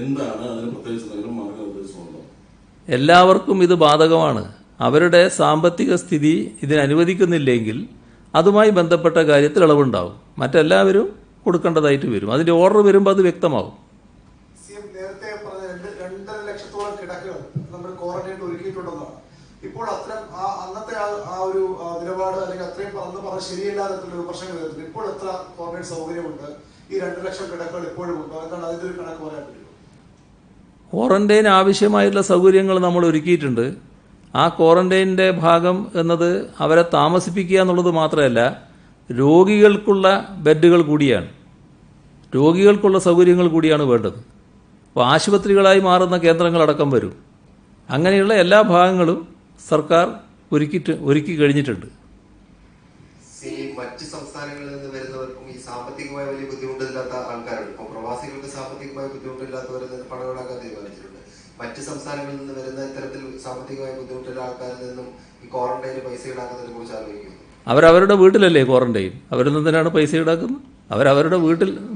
എന്താണ് അതിന് പ്രത്യേകിച്ച് എന്തെങ്കിലും മാർഗനിർദ്ദേശമുണ്ടോ? എല്ലാവർക്കും ഇത് ബാധകമാണ്. അവരുടെ സാമ്പത്തിക സ്ഥിതി ഇതിനനുവദിക്കുന്നില്ലെങ്കിൽ അതുമായി ബന്ധപ്പെട്ട കാര്യത്തിൽ ഇളവുണ്ടാവും. മറ്റെല്ലാവരും കൊടുക്കേണ്ടതായിട്ട് വരും. അതിൻ്റെ ഓർഡർ വരുമ്പോൾ അത് വ്യക്തമാവും. നേരത്തെ പറഞ്ഞ 2.5 ലക്ഷത്തോളം കിടക്കുകൾ നമ്മൾ ക്വാറന്റൈൻ ഒരുക്കിയിട്ടുണ്ടെന്നാണ്. ഇപ്പോൾ അത്തരം അന്നത്തെ ആ ഒരു നിലപാട് അല്ലെങ്കിൽ അത്രയും പറഞ്ഞ ശരിയല്ലാതെയുള്ള പ്രശ്നങ്ങൾ വരുന്നുണ്ട്. ഇപ്പോൾ എത്ര ക്വാറന്റൈൻ സൗകര്യമുണ്ട്? ഈ 2 ലക്ഷം കിടക്കുകൾ ഇപ്പോഴും ഉണ്ടോ? എന്താണ് അതിന്റെ ഒരു കണക്ക് പറയാൻ പറ്റുമോ? ക്വാറന്റൈൻ ആവശ്യമായിട്ടുള്ള സൗകര്യങ്ങൾ നമ്മൾ ഒരുക്കിയിട്ടുണ്ട്. ആ ക്വാറന്റൈനിൻ്റെ ഭാഗം എന്നത് അവരെ താമസിപ്പിക്കുക എന്നുള്ളത് മാത്രമല്ല, രോഗികൾക്കുള്ള ബെഡുകൾ കൂടിയാണ്, രോഗികൾക്കുള്ള സൗകര്യങ്ങൾ കൂടിയാണ് വേണ്ടത്. അപ്പോൾ ആശുപത്രികളായി മാറുന്ന കേന്ദ്രങ്ങളടക്കം വരും. അങ്ങനെയുള്ള എല്ലാ ഭാഗങ്ങളും സർക്കാർ ഒരുക്കി കഴിഞ്ഞിട്ടുണ്ട്. മറ്റ് സംസ്ഥാനങ്ങളിൽ നിന്ന് വരുന്നവർക്കും ഈ സാമ്പത്തികമായി വലിയ ബുദ്ധിമുട്ടില്ലാത്ത ആൾക്കാരുണ്ട്. ഇപ്പോൾ പ്രവാസികൾക്ക് സാമ്പത്തികമായി ബുദ്ധിമുട്ടില്ലാത്തവരിൽ നിന്ന് പണം ഈടാക്കാൻ തീരുമാനിച്ചിട്ടുണ്ട്. മറ്റ് സംസ്ഥാനങ്ങളിൽ നിന്ന് വരുന്ന ഇത്തരത്തിൽ സാമ്പത്തികമായി ബുദ്ധിമുട്ടുള്ള ആൾക്കാരിൽ നിന്നും ഈ ക്വാറന്റൈനിൽ പൈസ ഈടാക്കുന്നതിനെ കുറിച്ച് ആലോചിക്കുന്നു. അവരവരുടെ വീട്ടിലല്ലേ ക്വാറന്റൈൻ, അവരിൽ നിന്നാണ് പൈസ ഈടാക്കുന്നത്. അവരവരുടെ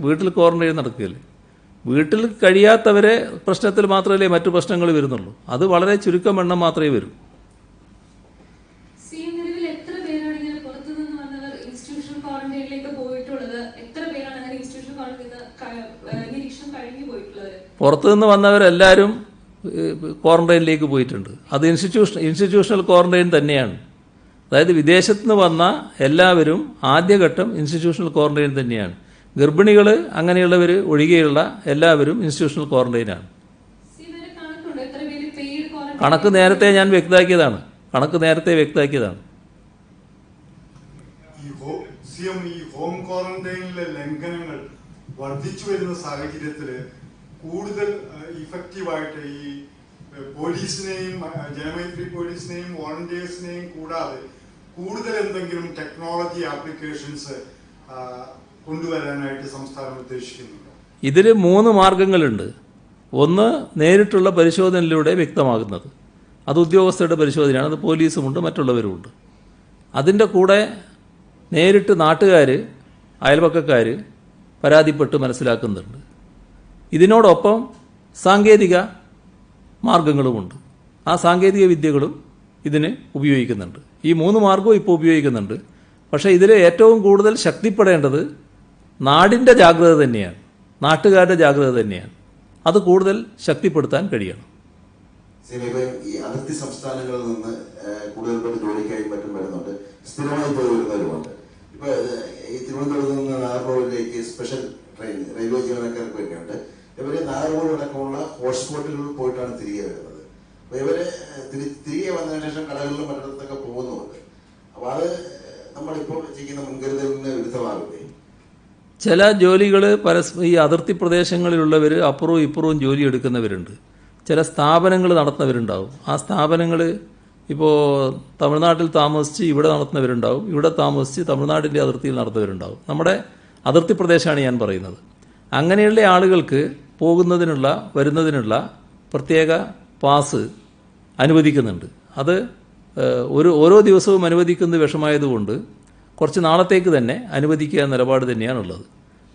വീട്ടിൽ ക്വാറന്റൈൻ നടക്കുകയല്ലേ. വീട്ടിൽ കഴിയാത്തവരെ പ്രശ്നത്തിൽ മാത്രമല്ലേ മറ്റു പ്രശ്നങ്ങൾ വരുന്നുള്ളൂ. അത് വളരെ ചുരുക്കം എണ്ണം മാത്രമേ വരൂ. പുറത്തുനിന്ന് വന്നവരെല്ലാവരും ക്വാറന്റൈനിലേക്ക് പോയിട്ടുണ്ട്. അത് ഇൻസ്റ്റിറ്റ്യൂഷണൽ ക്വാറന്റൈൻ തന്നെയാണ്. അതായത് വിദേശത്ത് നിന്ന് വന്ന എല്ലാവരും ആദ്യഘട്ടം ഇൻസ്റ്റിറ്റ്യൂഷണൽ ക്വാറന്റൈൻ തന്നെയാണ്. ഗർഭിണികൾ അങ്ങനെയുള്ളവർ ഒഴികെയുള്ള എല്ലാവരും ഇൻസ്റ്റിറ്റ്യൂഷണൽ ക്വാറന്റൈനാണ്. കണക്ക് നേരത്തെ ഞാൻ വ്യക്തമാക്കിയതാണ്. ഈ ഹോം ക്വാറന്റൈനിലെ ലംഘനങ്ങൾ വർദ്ധിച്ചു വരുന്ന സാഹചര്യത്തിൽ കൂടുതൽ ഇഫക്റ്റീവായിട്ട് ഈ പോലീസിനെയും ജനമൈത്രി പോലീസിനെയും വോളണ്ടിയേഴ്സിനെയും കൂടാതെ കൂടുതൽ എന്തെങ്കിലും ടെക്നോളജി ആപ്ലിക്കേഷൻസ് കൊണ്ടുവരാനായിട്ട് സംസ്ഥാനം ഉദ്ദേശിക്കുന്നുണ്ട്? ഇതിൽ 3 മാർഗങ്ങളുണ്ട്. ഒന്ന്, നേരിട്ടുള്ള പരിശോധനയിലൂടെ വ്യക്തമാകുന്നത്. അത് ഉദ്യോഗസ്ഥരുടെ പരിശോധനയാണ്. അത് പോലീസുമുണ്ട്, മറ്റുള്ളവരുമുണ്ട്. അതിൻ്റെ കൂടെ നേരിട്ട് നാട്ടുകാർ, അയൽപക്കക്കാർ പരാതിപ്പെട്ട് മനസ്സിലാക്കുന്നുണ്ട്. ഇതിനോടൊപ്പം സാങ്കേതിക മാർഗങ്ങളുമുണ്ട്. ആ സാങ്കേതിക വിദ്യകളും ഇതിന് ഉപയോഗിക്കുന്നുണ്ട്. ഈ 3 മാർഗവും ഇപ്പോൾ ഉപയോഗിക്കുന്നുണ്ട്. പക്ഷേ ഇതിൽ ഏറ്റവും കൂടുതൽ ശക്തിപ്പെടേണ്ടത് നാടിൻ്റെ ജാഗ്രത തന്നെയാണ്, നാട്ടുകാരുടെ ജാഗ്രത തന്നെയാണ്. അത് കൂടുതൽ ശക്തിപ്പെടുത്താൻ കഴിയണം. ഈ അതിർത്തി സംസ്ഥാനങ്ങളിൽ നിന്ന് കൂടുതൽ പേർ ജോലിക്കായി മറ്റും വരുന്നുണ്ട്, സ്ഥിരമായി പോയി വരുന്നവരുമുണ്ട്. ഇപ്പൊ ഈ തിരുവനന്തപുരത്ത് നിന്ന് നാഗർകോവിലേക്ക് സ്പെഷ്യൽ ട്രെയിൻ റെയിൽവേ ജീവനക്കാർക്ക് വേണ്ടിയുണ്ട്. ഇവര് നാഗർകോവിൽ അടക്കമുള്ള ഹോട്ട്സ്പോട്ടുകളിൽ പോയിട്ടാണ് തിരികെ വരുന്നത്. അപ്പൊ ഇവര് തിരികെ വന്നതിന് ശേഷം കടകളിലും മറ്റിടത്തൊക്കെ പോകുന്നുമുണ്ട്. അപ്പൊ അത് നമ്മളിപ്പോൾ ചെയ്യുന്ന മുൻകരുതലിന് വിരുദ്ധമാകില്ലേ? ചില ജോലികൾ ഈ അതിർത്തി പ്രദേശങ്ങളിലുള്ളവർ അപ്പുറവും ഇപ്പുറവും ജോലി എടുക്കുന്നവരുണ്ട്. ചില സ്ഥാപനങ്ങൾ നടത്തുന്നവരുണ്ടാവും. ആ സ്ഥാപനങ്ങൾ ഇപ്പോൾ തമിഴ്നാട്ടിൽ താമസിച്ച് ഇവിടെ നടത്തുന്നവരുണ്ടാവും, ഇവിടെ താമസിച്ച് തമിഴ്നാടിൻ്റെ അതിർത്തിയിൽ നടത്തുന്നവരുണ്ടാവും. നമ്മുടെ അതിർത്തി പ്രദേശമാണ് ഞാൻ പറയുന്നത്. അങ്ങനെയുള്ള ആളുകൾക്ക് പോകുന്നതിനുള്ള വരുന്നതിനുള്ള പ്രത്യേക പാസ് അനുവദിക്കുന്നുണ്ട്. അത് ഓരോ ദിവസവും അനുവദിക്കുന്നത് വിഷമായതുകൊണ്ട് കുറച്ച് നാളത്തേക്ക് തന്നെ അനുവദിക്കുക എന്ന നിലപാട് തന്നെയാണുള്ളത്.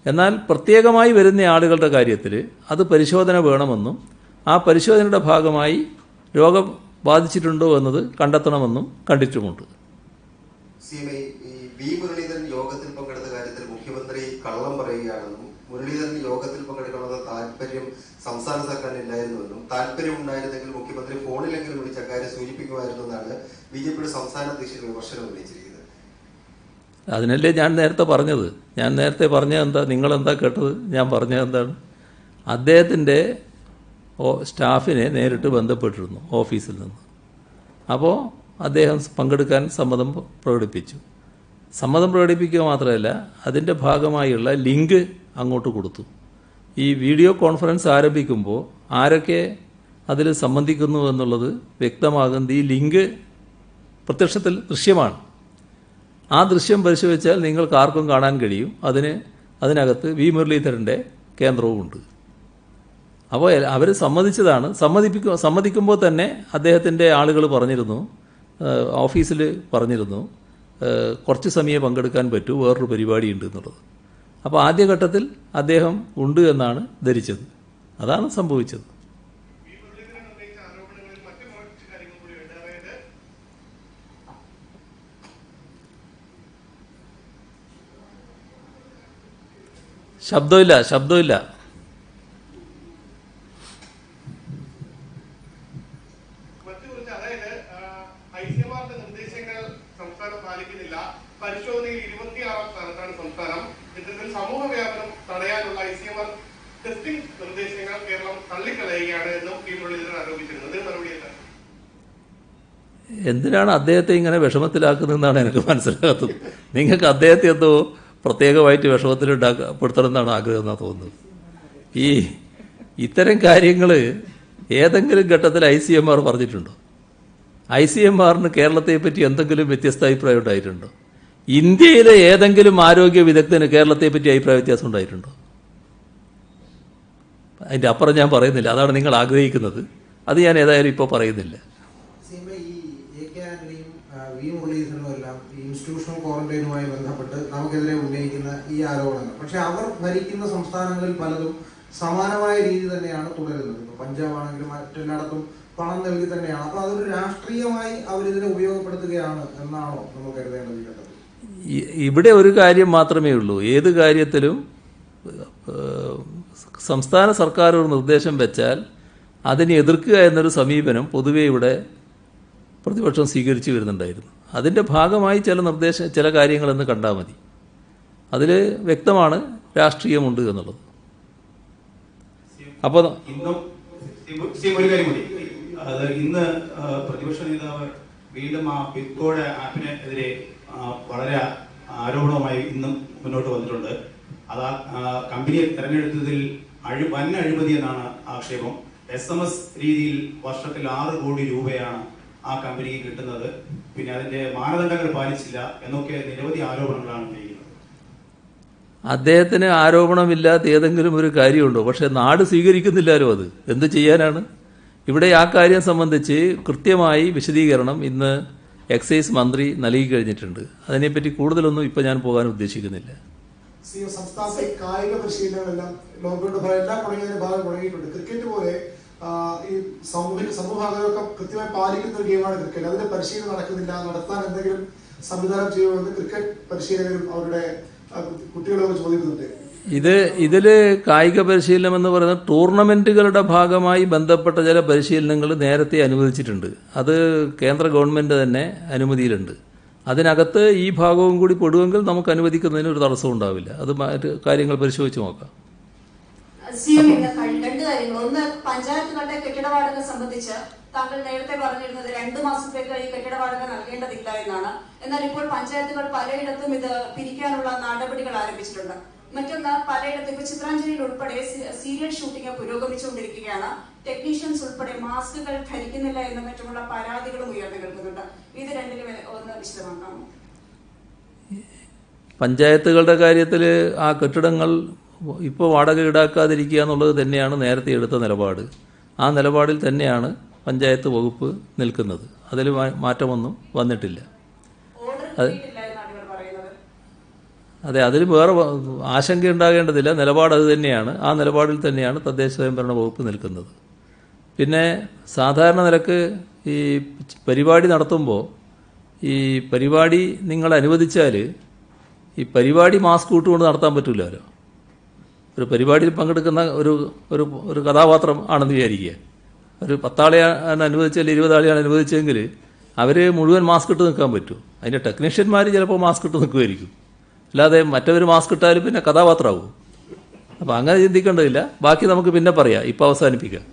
എന്നാൽ പ്രത്യേകമായി വരുന്ന ആളുകളുടെ കാര്യത്തിൽ അത് പരിശോധന വേണമെന്നും ആ പരിശോധനയുടെ ഭാഗമായി രോഗം ബാധിച്ചിട്ടുണ്ടോ എന്നത് കണ്ടെത്തണമെന്നും കണ്ടിട്ടുമുണ്ട്. വി മുരളീധരൻ യോഗത്തിൽ പങ്കെടുത്ത കാര്യത്തിൽ മുഖ്യമന്ത്രി കള്ളം പറയുകയാണെന്നും മുരളീധരൻ യോഗത്തിൽ പങ്കെടുക്കണമെന്ന താല്പര്യം സംസ്ഥാന സർക്കാരിന് ഇല്ലായിരുന്നുവെന്നും താല്പര്യം ഉണ്ടായിരുന്നെങ്കിൽ മുഖ്യമന്ത്രി ഫോണിലെങ്കിലും വിളിച്ച കാര്യം സൂചിപ്പിക്കുമായിരുന്നു എന്നാണ് ബിജെപിയുടെ സംസ്ഥാന അധ്യക്ഷൻ വിമർശനം ഉന്നയിച്ചിരിക്കുന്നത്. അതിനല്ലേ ഞാൻ നേരത്തെ പറഞ്ഞത്. ഞാൻ നേരത്തെ പറഞ്ഞത് എന്താ, നിങ്ങളെന്താ കേട്ടത്? ഞാൻ പറഞ്ഞത് എന്താണ്? അദ്ദേഹത്തിൻ്റെ സ്റ്റാഫിനെ നേരിട്ട് ബന്ധപ്പെട്ടിരുന്നു ഓഫീസിൽ നിന്ന്. അപ്പോൾ അദ്ദേഹം പങ്കെടുക്കാൻ സമ്മതം പ്രകടിപ്പിച്ചു. സമ്മതം പ്രകടിപ്പിക്കുക മാത്രമല്ല, അതിൻ്റെ ഭാഗമായുള്ള ലിങ്ക് അങ്ങോട്ട് കൊടുത്തു. ഈ വീഡിയോ കോൺഫറൻസ് ആരംഭിക്കുമ്പോൾ ആരൊക്കെ അതിൽ സംബന്ധിക്കുന്നു എന്നുള്ളത് വ്യക്തമാകുന്നത് ഈ ലിങ്ക് പ്രത്യക്ഷത്തിൽ ദൃശ്യമാണ്. ആ ദൃശ്യം പരിശോധിച്ചാൽ നിങ്ങൾക്ക് ആർക്കും കാണാൻ കഴിയും. അതിനകത്ത് വി മുരളീധരൻ്റെ കേന്ദ്രവുമുണ്ട്. അപ്പോൾ അവർ സമ്മതിച്ചതാണ്. സമ്മതിക്കുമ്പോൾ തന്നെ അദ്ദേഹത്തിൻ്റെ ആളുകൾ പറഞ്ഞിരുന്നു, ഓഫീസിൽ പറഞ്ഞിരുന്നു, കുറച്ച് സമയം പങ്കെടുക്കാൻ പറ്റൂ, വേറൊരു പരിപാടിയുണ്ട് എന്നുള്ളത്. അപ്പോൾ ആദ്യഘട്ടത്തിൽ അദ്ദേഹം ഉണ്ട് എന്നാണ് ധരിച്ചത്. അതാണ് സംഭവിച്ചത്. ശബ്ദമില്ല. ഐസിഎംആറിന്റെ നിർദ്ദേശങ്ങൾ സംസ്ഥാനം പാലിക്കുന്നില്ല. പരിശോധനയിൽ 26ാം സ്ഥാനത്താണ് സംസ്ഥാനം. ഇത്തരത്തിൽ സമൂഹ വ്യാപനം തടയാനുള്ള ഐസിഎംആർ ടെസ്റ്റിംഗ് നിർദ്ദേശങ്ങൾ കേരളം തള്ളിക്കളയുകയാണ് എന്നും പി മുരളീധരൻ ആരോപിച്ചിരുന്നത്. മറുപടി എന്താണ്? എന്തിനാണ് അദ്ദേഹത്തെ ഇങ്ങനെ വിഷമത്തിലാക്കുന്നതെന്നാണ് എനിക്ക് മനസ്സിലാകാത്തത്. നിങ്ങൾക്ക് അദ്ദേഹത്തെ എന്തോ പ്രത്യേകമായിട്ട് വിഷമത്തിലുണ്ടാക്കപ്പെടുത്തണമെന്നാണ് ആഗ്രഹം എന്നാണ് തോന്നുന്നത്. ഇത്തരം കാര്യങ്ങൾ ഏതെങ്കിലും ഘട്ടത്തിൽ ICMR പറഞ്ഞിട്ടുണ്ടോ? ICMRന് കേരളത്തെ പറ്റി എന്തെങ്കിലും വ്യത്യസ്ത അഭിപ്രായം ഉണ്ടായിട്ടുണ്ടോ? ഇന്ത്യയിലെ ഏതെങ്കിലും ആരോഗ്യ വിദഗ്ധന് കേരളത്തെ പറ്റി അഭിപ്രായ വ്യത്യാസം ഉണ്ടായിട്ടുണ്ടോ? അതിൻ്റെ അപ്പുറം ഞാൻ പറയുന്നില്ല. അതാണ് നിങ്ങൾ ആഗ്രഹിക്കുന്നത്. അത് ഞാൻ ഏതായാലും ഇപ്പോൾ പറയുന്നില്ല. വി മുരളീധരനും എല്ലാം ഈ ഇൻസ്റ്റിറ്റ്യൂഷണൽ ക്വാറന്റൈനുമായി ബന്ധപ്പെട്ട് നമുക്കെതിരെ ഉന്നയിക്കുന്ന ഈ ആരോപണങ്ങൾ, പക്ഷെ അവർ ഭരിക്കുന്ന സംസ്ഥാനങ്ങളിൽ പലതും സമാനമായ രീതി തന്നെയാണ് തുടരുന്നത്. ഇപ്പോൾ പഞ്ചാബ് ആണെങ്കിലും മറ്റെല്ലായിടത്തും പണം നൽകി തന്നെയാണ്. അപ്പോൾ അതൊരു രാഷ്ട്രീയമായി അവരിതിനെ ഉപയോഗപ്പെടുത്തുകയാണ് എന്നാണോ നമ്മൾ കരുതേണ്ടത് ഈ ഘട്ടത്തിൽ? ഇവിടെ ഒരു കാര്യം മാത്രമേ ഉള്ളൂ. ഏത് കാര്യത്തിലും സംസ്ഥാന സർക്കാർ ഒരു നിർദ്ദേശം വെച്ചാൽ അതിനെ എതിർക്കുക എന്നൊരു സമീപനം പൊതുവെ ഇവിടെ പ്രതിപക്ഷം സ്വീകരിച്ചു വരുന്നുണ്ടായിരുന്നു. അതിൻ്റെ ഭാഗമായി ചില കാര്യങ്ങളെന്ന് കണ്ടാൽ മതി. അതിൽ വ്യക്തമാണ് രാഷ്ട്രീയമുണ്ട് എന്നുള്ളത്. അപ്പോൾ ഒരു കാര്യം മതി. അത് ഇന്ന് പ്രതിപക്ഷ നേതാവ് വീണ്ടും ആ പിക്കോഡ് ആപ്പിനെതിരെ വളരെ ആരോപണവുമായി ഇന്നും മുന്നോട്ട് വന്നിട്ടുണ്ട്. അത് ആ കമ്പനിയെ തെരഞ്ഞെടുത്തതിൽ വൻ അഴിമതി എന്നാണ് ആക്ഷേപം. SMS രീതിയിൽ വർഷത്തിൽ 6 കോടി രൂപയാണ് ആ കമ്പനിക്ക് കിട്ടുന്നത്. പിന്നെ അതിന്റെ മാനദണ്ഡങ്ങൾ പാലിച്ചില്ല എന്നൊക്കെ നിരവധി ആരോപണങ്ങളാണ് ഉന്നയിക്കുന്നത്. അദ്ദേഹത്തിന് ആരോപണമില്ലാത്ത ഏതെങ്കിലും ഒരു കാര്യമുണ്ടോ? പക്ഷെ നാട് സ്വീകരിക്കുന്നില്ലല്ലോ. അത് എന്ത് ചെയ്യാനാണ്? ഇവിടെ ആ കാര്യം സംബന്ധിച്ച് കൃത്യമായി വിശദീകരണം ഇന്ന് എക്സൈസ് മന്ത്രി നൽകി കഴിഞ്ഞിട്ടുണ്ട്. അതിനെപ്പറ്റി കൂടുതലൊന്നും ഇപ്പം ഞാൻ പോകാൻ ഉദ്ദേശിക്കുന്നില്ല. സംസ്ഥാനത്തെ കായിക പരിശീലനങ്ങളെല്ലാം ലോക്ക്ഡൌണിന്റെ എല്ലാം തുടങ്ങിയതിന്റെ ഭാഗം തുടങ്ങിയിട്ടുണ്ട്. ക്രിക്കറ്റ് പോലെ ഈ സമൂഹാഗമൊക്കെ കൃത്യമായി പാലിക്കുന്ന ഒരു ഗെയിമാണ് ക്രിക്കറ്റ്. അതിന്റെ പരിശീലനം നടക്കുന്നില്ല. നടത്താൻ എന്തെങ്കിലും സംവിധാനം ചെയ്യുമെന്ന് ക്രിക്കറ്റ് പരിശീലകരും അവരുടെ കുട്ടികളൊക്കെ ചോദിക്കുന്നുണ്ട്. ഇതിൽ കായിക പരിശീലനം എന്ന് പറയുന്നത് ടൂർണമെന്റുകളുടെ ഭാഗമായി ബന്ധപ്പെട്ട ചില പരിശീലനങ്ങൾ നേരത്തെ അനുവദിച്ചിട്ടുണ്ട്. അത് കേന്ദ്ര ഗവൺമെന്റ് തന്നെ അനുമതിയിലുണ്ട്. അതിനകത്ത് ഈ ഭാഗവും കൂടി പെടുമെങ്കിൽ നമുക്ക് അനുവദിക്കുന്നതിന് ഒരു തടസ്സവും ഉണ്ടാവില്ല. അത് മറ്റ് കാര്യങ്ങൾ പരിശോധിച്ച് നോക്കാം. രണ്ട് കാര്യങ്ങൾ. ഒന്ന്, പഞ്ചായത്തുകളുടെ കെട്ടിട വാടക സംബന്ധിച്ച് താങ്കൾ നേരത്തെ പറഞ്ഞിരുന്നത് 2 മാസത്തേക്ക് ഈ കെട്ടിട വാടക നൽകേണ്ടതില്ല എന്നാണ്. എന്നാൽ ഇപ്പോൾ പഞ്ചായത്തുകൾ പലയിടത്തും ഇത് പിരിക്കാനുള്ള നടപടികൾ ആരംഭിച്ചിട്ടുണ്ട്. മറ്റൊന്ന്, പലയിടത്തും ഇപ്പൊ ചിത്രാഞ്ജലിയിൽ ഉൾപ്പെടെ സീരിയൽ ഷൂട്ടിംഗ് പുരോഗമിച്ചുകൊണ്ടിരിക്കുകയാണ്. ടെക്നീഷ്യൻസ് ഉൾപ്പെടെ മാസ്കുകൾ ധരിക്കുന്നില്ല എന്ന മറ്റുമുള്ള പരാതികളും ഉയർന്നു കേൾക്കുന്നുണ്ട്. ഇത് രണ്ടിലും ഒന്ന് വിശദമാക്കാമോ? പഞ്ചായത്തുകളുടെ കാര്യത്തിൽ ആ കെട്ടിടങ്ങൾ ഇപ്പോൾ വാടക ഈടാക്കാതിരിക്കുക എന്നുള്ളത് തന്നെയാണ് നേരത്തെ എടുത്ത നിലപാട്. ആ നിലപാടിൽ തന്നെയാണ് പഞ്ചായത്ത് വകുപ്പ് നിൽക്കുന്നത്. അതിൽ മാറ്റമൊന്നും വന്നിട്ടില്ല. അതെ, അതിൽ വേറെ ആശങ്കയുണ്ടാകേണ്ടതില്ല. നിലപാട് അത് തന്നെയാണ്. ആ നിലപാടിൽ തന്നെയാണ് തദ്ദേശ സ്വയംഭരണ വകുപ്പ് നിൽക്കുന്നത്. പിന്നെ സാധാരണ നിലക്ക് ഈ പരിപാടി നടത്തുമ്പോൾ ഈ പരിപാടി നിങ്ങൾ അനുവദിച്ചാൽ ഈ പരിപാടി മാസ്ക് ഇട്ടുകൊണ്ട് നടത്താൻ പറ്റില്ലല്ലോ. ഒരു പരിപാടിയിൽ പങ്കെടുക്കുന്ന ഒരു കഥാപാത്രം ആണെന്ന് വിചാരിക്കുക. ഒരു 10 ആളെയാണ് അനുവദിച്ചാൽ 20 ആളെയാണ് അനുവദിച്ചെങ്കിൽ അവർ മുഴുവൻ മാസ്ക് ഇട്ട് നിൽക്കാൻ പറ്റുമോ? അതിൻ്റെ ടെക്നീഷ്യന്മാർ ചിലപ്പോൾ മാസ്ക് ഇട്ട് നിൽക്കുമായിരിക്കും. അല്ലാതെ മറ്റവർ മാസ്ക് ഇട്ടാലും പിന്നെ കഥാപാത്രമാകും. അപ്പോൾ അങ്ങനെ ചിന്തിക്കേണ്ടതില്ല. ബാക്കി നമുക്ക് പിന്നെ പറയാം. ഇപ്പോൾ അവസാനിപ്പിക്കാം.